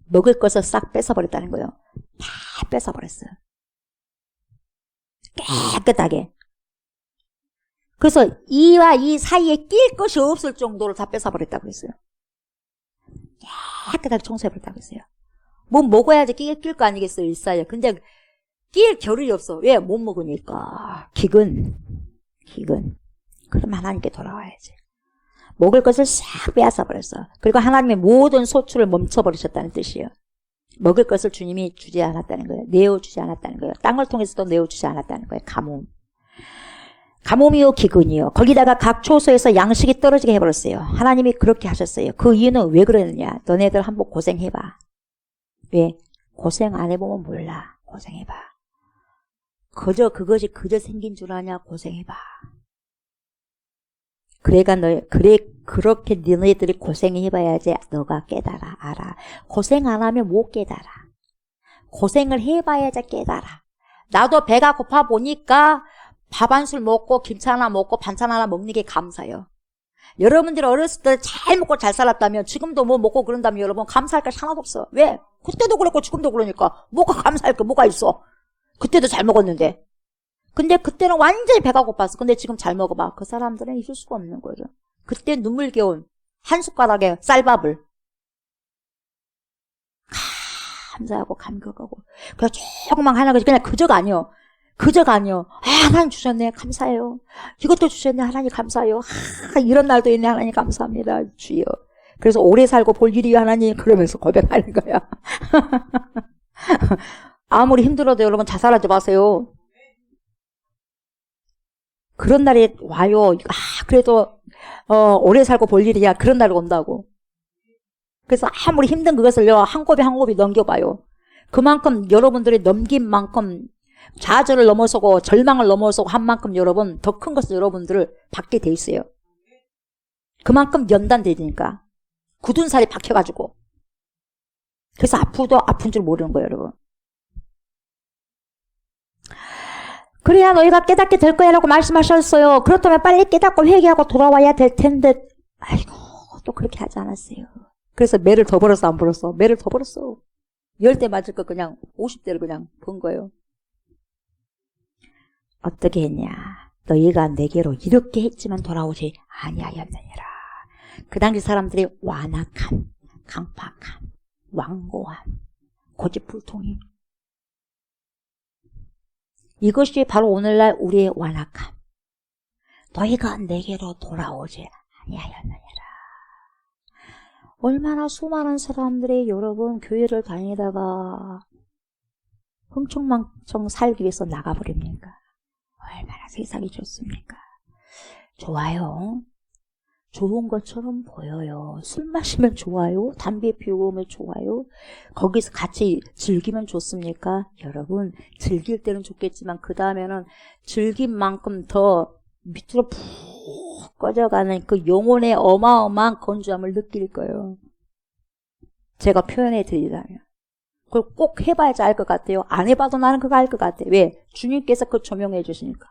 S2: 먹을 것을 싹 뺏어버렸다는 거예요. 다 뺏어버렸어요. 깨끗하게. 그래서 이와 이 사이에 낄 것이 없을 정도로 다 뺏어버렸다고 했어요. 깨끗하게 청소해버렸다고 했어요. 뭐 먹어야지 낄 거 아니겠어요, 일사에. 근데 낄 겨를이 없어. 왜? 못 먹으니까. 기근. 그럼 하나님께 돌아와야지. 먹을 것을 싹 빼앗아버렸어. 그리고 하나님의 모든 소출을 멈춰버리셨다는 뜻이에요. 먹을 것을 주님이 주지 않았다는 거예요. 내어주지 않았다는 거예요. 땅을 통해서도 내어주지 않았다는 거예요. 가뭄이요 기근이요. 거기다가 각 초소에서 양식이 떨어지게 해버렸어요. 하나님이 그렇게 하셨어요. 그 이유는 왜 그러느냐. 너네들 한번 고생해봐. 왜? 고생 안 해보면 몰라. 고생해봐. 그것이 생긴 줄 아냐. 고생해봐. 그렇게 너희들이 고생해봐야지 너가 깨달아, 알아. 고생 안 하면 못 깨달아. 고생을 해봐야지 깨달아. 나도 배가 고파 보니까 밥 한 술 먹고 김치 하나 먹고 반찬 하나 먹는 게 감사해요. 여러분들이 어렸을 때 잘 먹고 잘 살았다면 지금도 뭐 먹고 그런다면 여러분 감사할 게 하나도 없어. 왜? 그때도 그랬고 지금도 그러니까 뭐가 감사할 게 뭐가 있어. 그때도 잘 먹었는데. 근데 그때는 완전히 배가 고팠어. 근데 지금 잘 먹어봐. 그 사람들은 잊을 수가 없는 거죠. 그때 눈물겨운 한 숟가락에 쌀밥을 감사하고 감격하고 그냥 조금만 하는 거지. 그냥 그저가 아니요. 하나님 주셨네. 감사해요. 이것도 주셨네. 하나님 감사해요. 이런 날도 있네. 하나님 감사합니다. 주여. 그래서 오래 살고 볼 일이 하나님 그러면서 고백하는 거야. 아무리 힘들어도 여러분 자살하지 마세요. 그런 날이 와요. 그래도 오래 살고 볼 일이야. 그런 날이 온다고. 그래서 아무리 힘든 그것을요. 한 곱이 한 곱이 넘겨봐요. 그만큼 여러분들이 넘긴 만큼 좌절을 넘어서고 절망을 넘어서고 한 만큼 여러분 더 큰 것을 여러분들을 받게 돼 있어요. 그만큼 연단되니까 굳은 살이 박혀가지고 그래서 아프도 아픈 줄 모르는 거예요, 여러분. 그래야 너희가 깨닫게 될 거야 라고 말씀하셨어요. 그렇다면 빨리 깨닫고 회개하고 돌아와야 될 텐데 아이고 또 그렇게 하지 않았어요. 그래서 매를 더 벌었어 안 벌었어? 매를 더 벌었어. 10대 맞을 거 그냥 50대를 그냥 본 거예요. 어떻게 했냐. 너희가 내게로 이렇게 했지만 돌아오지 아니하였느니라. 그 당시 사람들이 완악함, 강팍함, 완고함, 고집불통이 이것이 바로 오늘날 우리의 완악함. 너희가 내게로 돌아오지 아니하였느니라. 얼마나 수많은 사람들이 여러분 교회를 다니다가 흥청망청 살기 위해서 나가버립니까? 얼마나 세상이 좋습니까? 좋아요. 좋은 것처럼 보여요. 술 마시면 좋아요. 담배 피우면 좋아요. 거기서 같이 즐기면 좋습니까? 여러분 즐길 때는 좋겠지만 그 다음에는 즐긴 만큼 더 밑으로 푹 꺼져가는 그 영혼의 어마어마한 건조함을 느낄 거예요. 제가 표현해 드리자면. 그걸 꼭 해봐야지 알 것 같아요. 안 해봐도 나는 그거 알 것 같아. 왜? 주님께서 그걸 조명해 주시니까.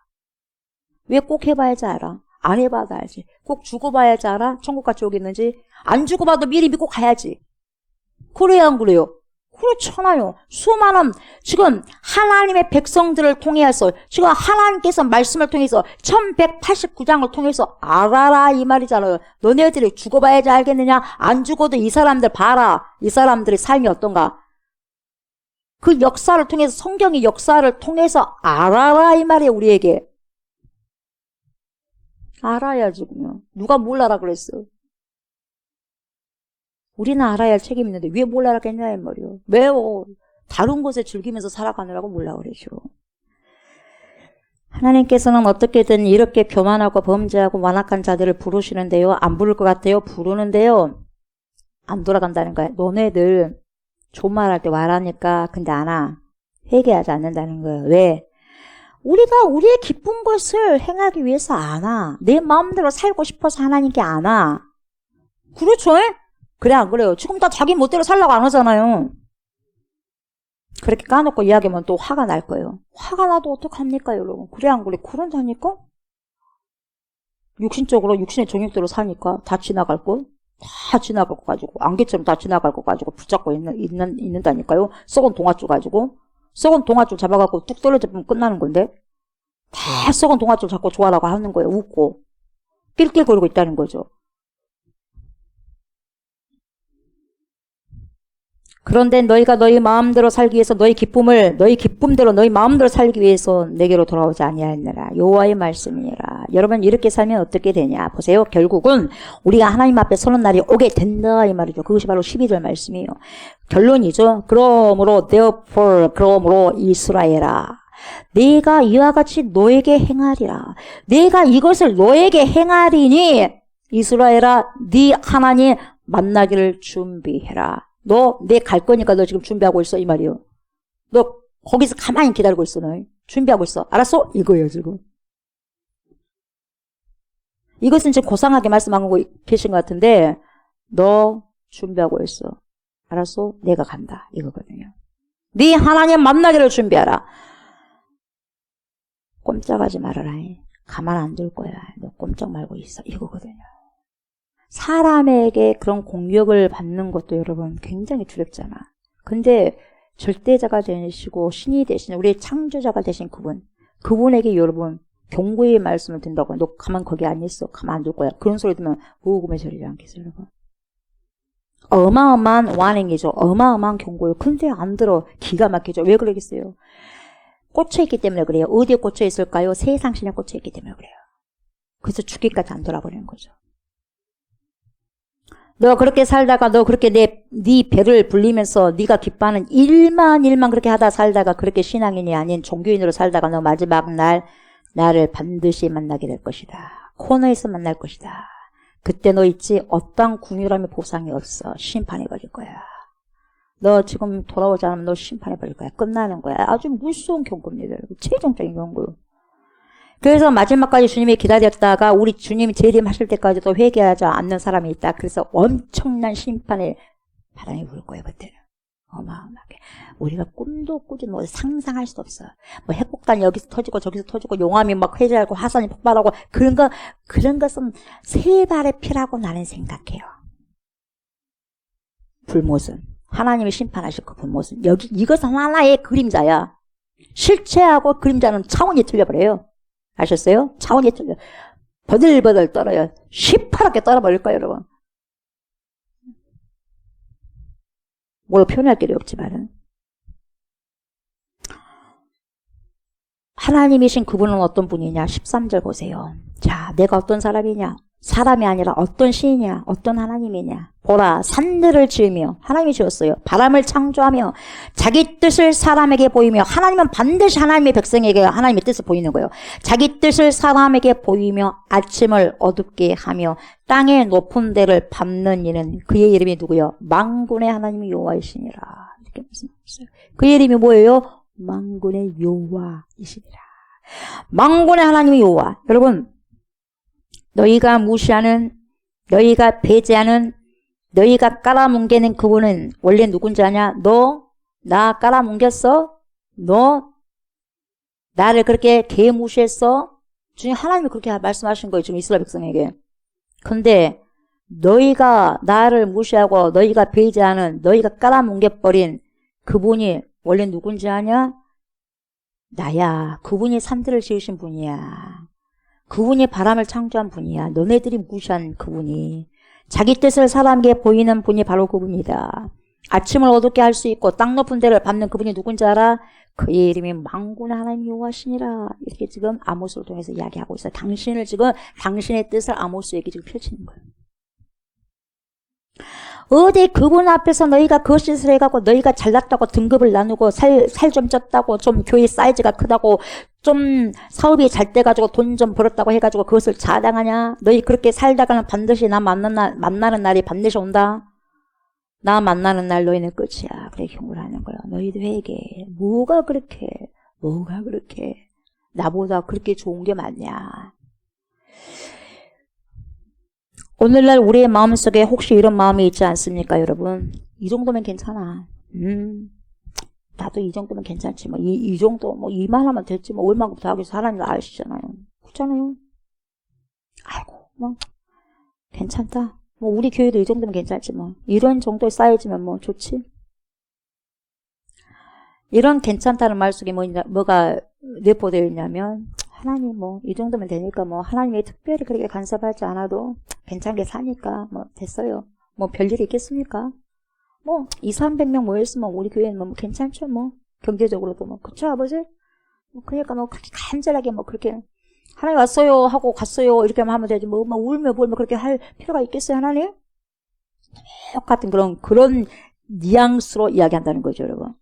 S2: 왜 꼭 해봐야지 알아? 안 해봐도 알지. 꼭 죽어봐야지 알아? 천국 같이 오겠는지. 안 죽어봐도 미리 믿고 가야지. 그래야 안 그래요? 그렇잖아요. 수많은 지금 하나님의 백성들을 통해서 지금 하나님께서 말씀을 통해서 1189장을 통해서 알아라 이 말이잖아요. 너네들이 죽어봐야지 알겠느냐? 안 죽어도 이 사람들 봐라. 이 사람들의 삶이 어떤가? 그 역사를 통해서 성경의 역사를 통해서 알아라 이 말이에요. 우리에게. 알아야지 그러면. 누가 몰라라 그랬어. 우리는 알아야 할 책임이 있는데 왜 몰라라겠냐 이 말이요. 왜요? 다른 곳에 즐기면서 살아가느라고 몰라 그러죠. 하나님께서는 어떻게든 이렇게 교만하고 범죄하고 완악한 자들을 부르시는데요. 안 부를 것 같아요. 부르는데요. 안 돌아간다는 거예요. 너네들 존말할 때 와라니까 근데 안 와. 회개하지 않는다는 거예요. 왜? 우리가 우리의 기쁜 것을 행하기 위해서 안 와. 내 마음대로 살고 싶어서 하나님께 안 와. 그렇죠? 그래 안 그래요? 지금 다 자기 멋대로 살라고 안 하잖아요. 그렇게 까놓고 이야기하면 또 화가 날 거예요. 화가 나도 어떡합니까 여러분? 그래 안 그래? 그런다니까? 육신적으로 육신의 정욕대로 사니까 다 지나갈 거? 다 지나갈 거 가지고 안개처럼 다 지나갈 거 가지고 붙잡고 있는다니까요. 썩은 동아줄 가지고 썩은 동아줄 잡아갖고 뚝 떨어져보면 끝나는 건데 다 썩은 동아줄 잡고 좋아라고 하는 거예요. 웃고 낄낄거리고 있다는 거죠. 그런데 너희가 너희 마음대로 살기 위해서 너희 기쁨대로 너희 마음대로 살기 위해서 내게로 돌아오지 아니하였느라. 여호와의 말씀이니라. 여러분 이렇게 살면 어떻게 되냐 보세요. 결국은 우리가 하나님 앞에 서는 날이 오게 된다 이 말이죠. 그것이 바로 12절 말씀이에요. 결론이죠. 그러므로 이스라엘아 내가 이와 같이 너에게 행하리라. 내가 이것을 너에게 행하리니 이스라엘아 네 하나님 만나기를 준비해라. 너 내 갈 거니까 너 지금 준비하고 있어 이 말이요. 너 거기서 가만히 기다리고 있어. 너 준비하고 있어. 알았어? 이거예요 지금. 이것은 지금 고상하게 말씀하고 계신 것 같은데 너 준비하고 있어. 알았어? 내가 간다 이거거든요. 네 하나님 만나기를 준비하라. 꼼짝하지 말아라. 가만 안 둘 거야. 너 꼼짝 말고 있어 이거거든요. 사람에게 그런 공격을 받는 것도 여러분 굉장히 두렵잖아. 근데 절대자가 되시고 신이 되신 우리의 창조자가 되신 그분에게 여러분 경고의 말씀을 든다고 너 가만 거기 안 있어. 가만 안 둘 거야. 그런 소리 들으면 오금에 저리지 않겠어요 여러분. 어마어마한 와닝이죠. 어마어마한 경고예요. 근데 안 들어. 기가 막히죠. 왜 그러겠어요? 꽂혀있기 때문에 그래요. 어디에 꽂혀있을까요? 세상 신에 꽂혀있기 때문에 그래요. 그래서 죽기까지 안 돌아버리는 거죠. 너 그렇게 살다가 너 그렇게 네 배를 불리면서 네가 기뻐하는 일만 그렇게 하다 살다가 그렇게 신앙인이 아닌 종교인으로 살다가 너 마지막 날 나를 반드시 만나게 될 것이다. 코너에서 만날 것이다. 그때 너 있지 어떤 궁유함의 보상이 없어. 심판해 버릴 거야. 너 지금 돌아오지 않으면 너 심판해 버릴 거야. 끝나는 거야. 아주 무서운 경고입니다. 최종적인 경고. 그래서 마지막까지 주님이 기다렸다가 우리 주님이 재림하실 때까지도 회개하지 않는 사람이 있다. 그래서 엄청난 심판의 바람이 불 거예요. 그때는. 어마어마하게. 우리가 꿈도 꾸지 뭐 상상할 수 없어. 뭐 핵폭탄이 여기서 터지고 저기서 터지고 용암이 막 회자하고 화산이 폭발하고 그런 것은 세 발의 피라고 나는 생각해요. 불못은. 하나님이 심판하실 그 불못은. 이것은 하나의 그림자야. 실체하고 그림자는 차원이 틀려버려요. 아셨어요? 차원이 틀려. 버들버들 떨어요. 시퍼렇게 떨어버릴 거예요, 여러분. 뭘 표현할 길이 없지만은. 하나님이신 그분은 어떤 분이냐? 13절 보세요. 자, 내가 어떤 사람이냐? 사람이 아니라 어떤 신이냐? 어떤 하나님이냐? 보라, 산들을 지으며 하나님이 지었어요. 바람을 창조하며 자기 뜻을 사람에게 보이며 하나님은 반드시 하나님의 백성에게 하나님의 뜻을 보이는 거예요. 자기 뜻을 사람에게 보이며 아침을 어둡게 하며 땅의 높은 데를 밟는 이는 그의 이름이 누구요? 만군의 하나님이 여호와이시니라. 이렇게 말씀하셨어요. 그의 이름이 뭐예요? 만군의 여호와이시니라. 만군의 하나님이 여호와. 여러분, 너희가 무시하는, 너희가 배제하는, 너희가 깔아뭉개는 그분은 원래 누군지 아냐? 너, 나 깔아뭉겼어? 너, 나를 그렇게 개무시했어? 주님 하나님이 그렇게 말씀하신 거예요. 지금 이스라엘 백성에게. 근데 너희가 나를 무시하고 너희가 배제하는 너희가 깔아뭉개버린 그분이 원래 누군지 아냐? 나야. 그분이 산들을 지으신 분이야. 그분이 바람을 창조한 분이야. 너네들이 무시한 그분이. 자기 뜻을 사람에게 보이는 분이 바로 그분이다. 아침을 어둡게 할 수 있고 땅 높은 데를 밟는 그분이 누군지 알아? 그의 이름이 만군의 하나님 여호와시니라. 이렇게 지금 아모스를 통해서 이야기하고 있어요. 당신을 지금 당신의 뜻을 아모스에게 지금 펼치는 거예요. 어디 그분 앞에서 너희가 거짓을 해갖고 너희가 잘났다고 등급을 나누고 살 좀 쪘다고 좀 교회 사이즈가 크다고 좀 사업이 잘 돼가지고 돈 좀 벌었다고 해가지고 그것을 자랑하냐? 너희 그렇게 살다가는 반드시 나 만나는 날이 반드시 온다. 나 만나는 날 너희는 끝이야. 그래 경고를 하는 거야. 너희도 회개해. 뭐가 그렇게 나보다 그렇게 좋은 게 많냐? 오늘날 우리의 마음속에 혹시 이런 마음이 있지 않습니까, 여러분? 이 정도면 괜찮아. 나도 이 정도면 괜찮지. 뭐, 이 정도, 뭐, 이만하면 됐지. 뭐, 얼마큼 더 하겠어. 하나님 아시잖아요. 그렇잖아요. 아이고, 뭐, 괜찮다. 뭐, 우리 교회도 이 정도면 괜찮지, 뭐. 이런 정도의 사이즈면 뭐, 좋지. 이런 괜찮다는 말 속에 뭐가 내포되어 있냐면, 하나님 뭐 이 정도면 되니까 뭐 하나님이 특별히 그렇게 간섭하지 않아도 괜찮게 사니까 뭐 됐어요. 뭐 별일이 있겠습니까? 뭐 200~300명 모였으면 우리 교회는 뭐 괜찮죠. 뭐 경제적으로도 뭐 그쵸 아버지? 뭐 그러니까 뭐 그렇게 간절하게 뭐 그렇게 하나님 왔어요 하고 갔어요 이렇게만 하면 되지 뭐 울며 불며 그렇게 할 필요가 있겠어요 하나님? 똑같은 그런 뉘앙스로 이야기한다는 거죠 여러분.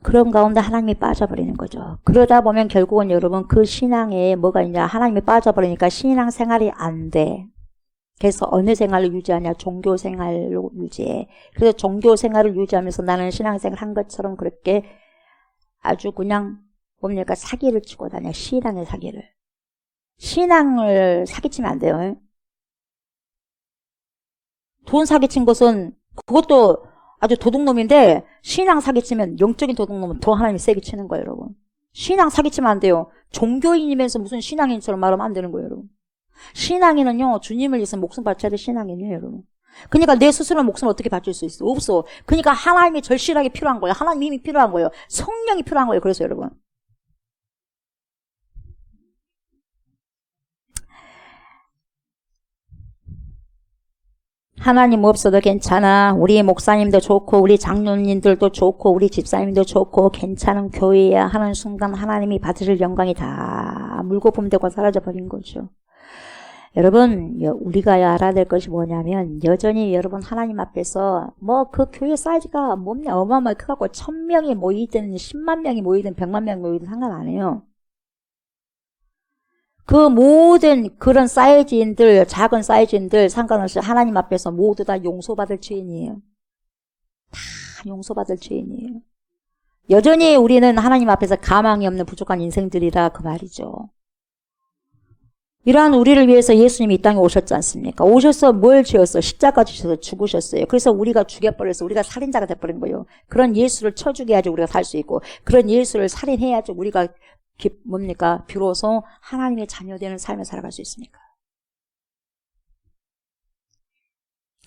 S2: 그런 가운데 하나님이 빠져버리는 거죠. 그러다 보면 결국은 여러분 그 신앙에 뭐가 있냐. 하나님이 빠져버리니까 신앙 생활이 안 돼. 그래서 어느 생활을 유지하냐. 종교 생활로 유지해. 그래서 종교 생활을 유지하면서 나는 신앙 생활 한 것처럼 그렇게 아주 그냥 뭡니까 사기를 치고 다녀. 신앙의 사기를. 신앙을 사기치면 안 돼요. 돈 사기친 것은 그것도 아주 도둑놈인데 신앙 사기치면 영적인 도둑놈은 더 하나님이 세게 치는 거예요 여러분. 신앙 사기치면 안 돼요. 종교인이면서 무슨 신앙인처럼 말하면 안 되는 거예요 여러분. 신앙인은요 주님을 위해서 목숨 바쳐야 될 신앙인이에요 여러분. 그러니까 내 스스로 목숨을 어떻게 바칠 수 있어? 없어. 그러니까 하나님이 절실하게 필요한 거예요. 하나님이 필요한 거예요. 성령이 필요한 거예요. 그래서 여러분 하나님 없어도 괜찮아. 우리 목사님도 좋고 우리 장로님들도 좋고 우리 집사님도 좋고 괜찮은 교회야 하는 순간 하나님이 받으실 영광이 다 물거품되고 사라져버린 거죠. 여러분 우리가 알아야 될 것이 뭐냐면 여전히 여러분 하나님 앞에서 뭐 그 교회 사이즈가 뭐냐 어마어마하게 크고 1000명이 모이든 10만 명이 모이든 100만 명이 모이든 상관 안 해요. 그 모든 그런 사이즈인들 작은 사이즈인들 상관없이 하나님 앞에서 모두 다 용서받을 죄인이에요. 다 용서받을 죄인이에요. 여전히 우리는 하나님 앞에서 가망이 없는 부족한 인생들이라 그 말이죠. 이러한 우리를 위해서 예수님이 이 땅에 오셨지 않습니까? 오셔서 뭘 지었어? 십자가 지셔서 죽으셨어요. 그래서 우리가 죽여버려서 우리가 살인자가 돼버린 거예요. 그런 예수를 쳐 죽여야지 우리가 살 수 있고 그런 예수를 살인해야지 우리가 뭡니까? 비로소 하나님의 자녀되는 삶을 살아갈 수 있습니까?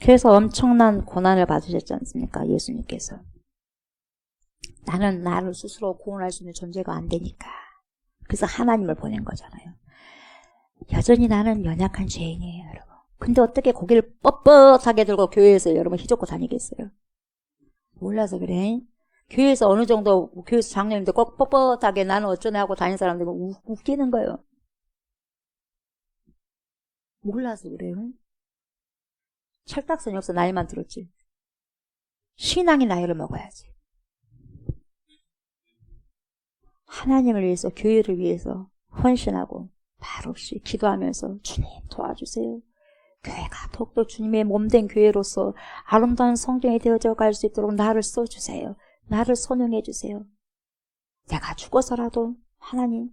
S2: 그래서 엄청난 고난을 받으셨지 않습니까? 예수님께서. 나는 나를 스스로 구원할 수 있는 존재가 안 되니까. 그래서 하나님을 보낸 거잖아요. 여전히 나는 연약한 죄인이에요, 여러분. 근데 어떻게 고개를 뻣뻣하게 들고 교회에서 여러분 휘젓고 다니겠어요? 몰라서 그래. 교회에서 어느 정도, 교회에서 장로님들 꼭 뻣뻣하게 나는 어쩌네 하고 다니는 사람들은 웃기는 거예요. 몰라서 그래요. 철딱선이 없어 나이만 들었지. 신앙이 나이를 먹어야지. 하나님을 위해서, 교회를 위해서 헌신하고 말없이 기도하면서 주님 도와주세요. 교회가 더욱더 주님의 몸된 교회로서 아름다운 성전이 되어져 갈 수 있도록 나를 써주세요. 나를 선용해 주세요. 내가 죽어서라도 하나님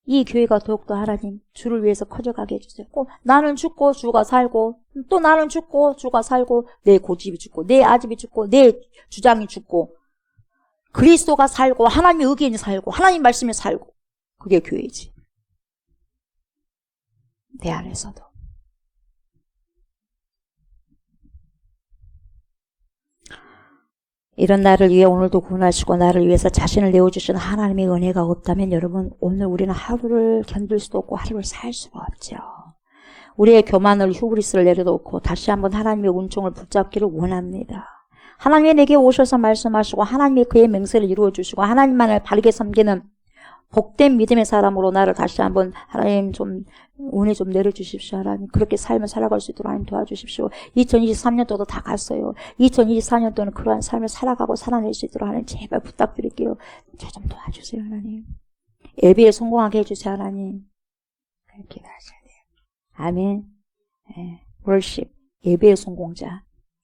S2: 이 교회가 더욱더 하나님 주를 위해서 커져가게 해주세요. 꼭 나는 죽고 주가 살고 또 나는 죽고 주가 살고 내 고집이 죽고 내 아집이 죽고 내 주장이 죽고 그리스도가 살고 하나님의 의견이 살고 하나님 말씀이 살고 그게 교회지. 내 안에서도. 이런 나를 위해 오늘도 구원하시고 나를 위해서 자신을 내어주신 하나님의 은혜가 없다면 여러분 오늘 우리는 하루를 견딜 수도 없고 하루를 살 수가 없죠. 우리의 교만을 휴브리스를 내려놓고 다시 한번 하나님의 은총을 붙잡기를 원합니다. 하나님이 내게 오셔서 말씀하시고 하나님이 그의 맹세를 이루어주시고 하나님만을 바르게 섬기는 복된 믿음의 사람으로 나를 다시 한번 하나님 좀 은혜 좀 내려주십시오. 하나님 그렇게 삶을 살아갈 수 있도록 하나님 도와주십시오. 2023년도도 다 갔어요. 2024년도는 그러한 삶을 살아가고 살아낼 수 있도록 하나님 제발 부탁드릴게요. 저 좀 도와주세요. 하나님. 예배에 성공하게 해주세요. 하나님. 그렇게 기도하셔야 돼요. 아멘. 월십 예배의 성공자.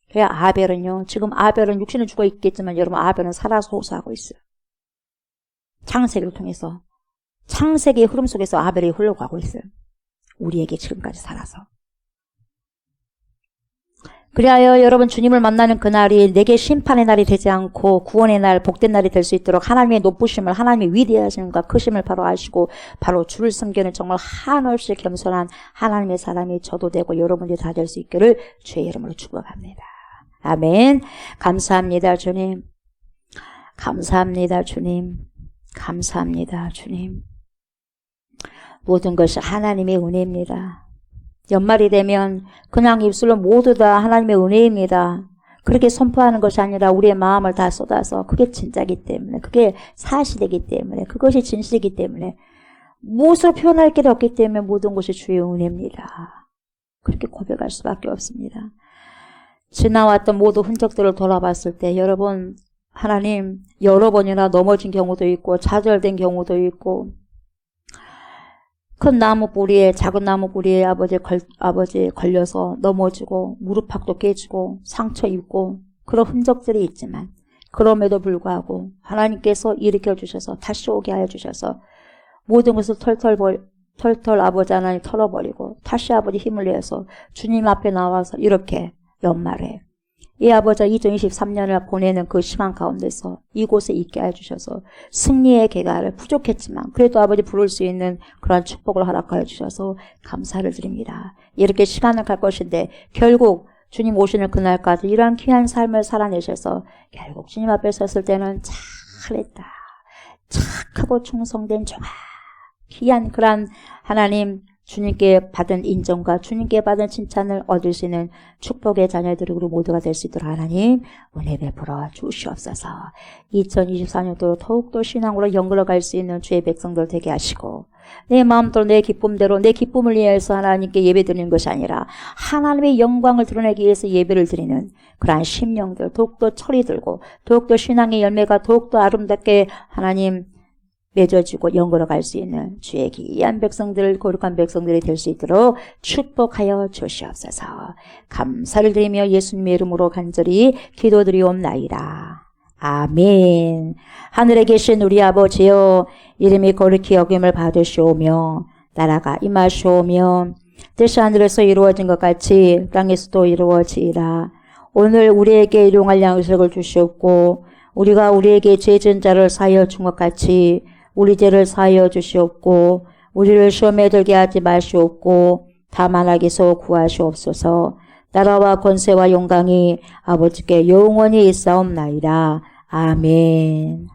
S2: 그래야 아벨은요. 지금 아벨은 육신은 죽어 있겠지만 여러분 아벨은 살아서 호소하고 있어요. 창세기를 통해서 창세기의 흐름 속에서 아벨이 흘러가고 있어요. 우리에게 지금까지 살아서. 그리하여 여러분 주님을 만나는 그날이 내게 심판의 날이 되지 않고 구원의 날, 복된 날이 될 수 있도록 하나님의 높으심을, 하나님의 위대하심과 크심을 바로 아시고 바로 주를 섬기는 정말 한없이 겸손한 하나님의 사람이 저도 되고 여러분들이 다 될 수 있기를 주의 이름으로 축복합니다. 아멘. 감사합니다 주님. 감사합니다 주님. 감사합니다 주님. 모든 것이 하나님의 은혜입니다. 연말이 되면 그냥 입술로 모두 다 하나님의 은혜입니다. 그렇게 선포하는 것이 아니라 우리의 마음을 다 쏟아서 그게 진짜이기 때문에 그게 사실이기 때문에 그것이 진실이기 때문에 무엇으로 표현할 길이 없기 때문에 모든 것이 주의 은혜입니다. 그렇게 고백할 수밖에 없습니다. 지나왔던 모든 흔적들을 돌아봤을 때 여러분 하나님 여러 번이나 넘어진 경우도 있고 좌절된 경우도 있고 큰 나무 뿌리에 작은 나무 뿌리에 아버지 걸려서 넘어지고 무릎팍도 깨지고 상처 입고 그런 흔적들이 있지만 그럼에도 불구하고 하나님께서 일으켜 주셔서 다시 오게 하여 주셔서 모든 것을 털털 아버지 하나님 털어버리고 다시 아버지 힘을 내서 주님 앞에 나와서 이렇게 연말에 이 아버지가 2023년을 보내는 그 시간 가운데서 이곳에 있게 해주셔서 승리의 계가를 부족했지만 그래도 아버지 부를 수 있는 그런 축복을 허락하여 주셔서 감사를 드립니다. 이렇게 시간을 갈 것인데 결국 주님 오시는 그날까지 이러한 귀한 삶을 살아내셔서 결국 주님 앞에 섰을 때는 잘했다. 착하고 충성된 종아. 귀한 그런 하나님 주님께 받은 인정과 주님께 받은 칭찬을 얻을 수 있는 축복의 자녀들이 우리 모두가 될 수 있도록 하나님 은혜 베풀어 주시옵소서. 2024년도로 더욱더 신앙으로 연결할 수 있는 주의 백성들 되게 하시고 내 마음대로 내 기쁨대로 내 기쁨을 위해서 하나님께 예배드리는 것이 아니라 하나님의 영광을 드러내기 위해서 예배를 드리는 그러한 심령들 더욱더 철이 들고 더욱더 신앙의 열매가 더욱더 아름답게 하나님 맺어지고 연결어 갈 수 있는 주의 귀한 백성들, 거룩한 백성들이 될 수 있도록 축복하여 주시옵소서. 감사를 드리며 예수님의 이름으로 간절히 기도드리옵나이다. 아멘. 하늘에 계신 우리 아버지여 이름이 거룩히 여김을 받으시오며 나라가 임하시오며 뜻이 하늘에서 이루어진 것 같이 땅에서도 이루어지이다. 오늘 우리에게 일용할 양식을 주시옵고 우리가 우리에게 죄 지은 자를 사하여 준 것 같이 우리 죄를 사하여 주시옵고 우리를 시험에 들게 하지 마시옵고 다만 악에서 구하시옵소서. 나라와 권세와 영광이 아버지께 영원히 있사옵나이다. 아멘.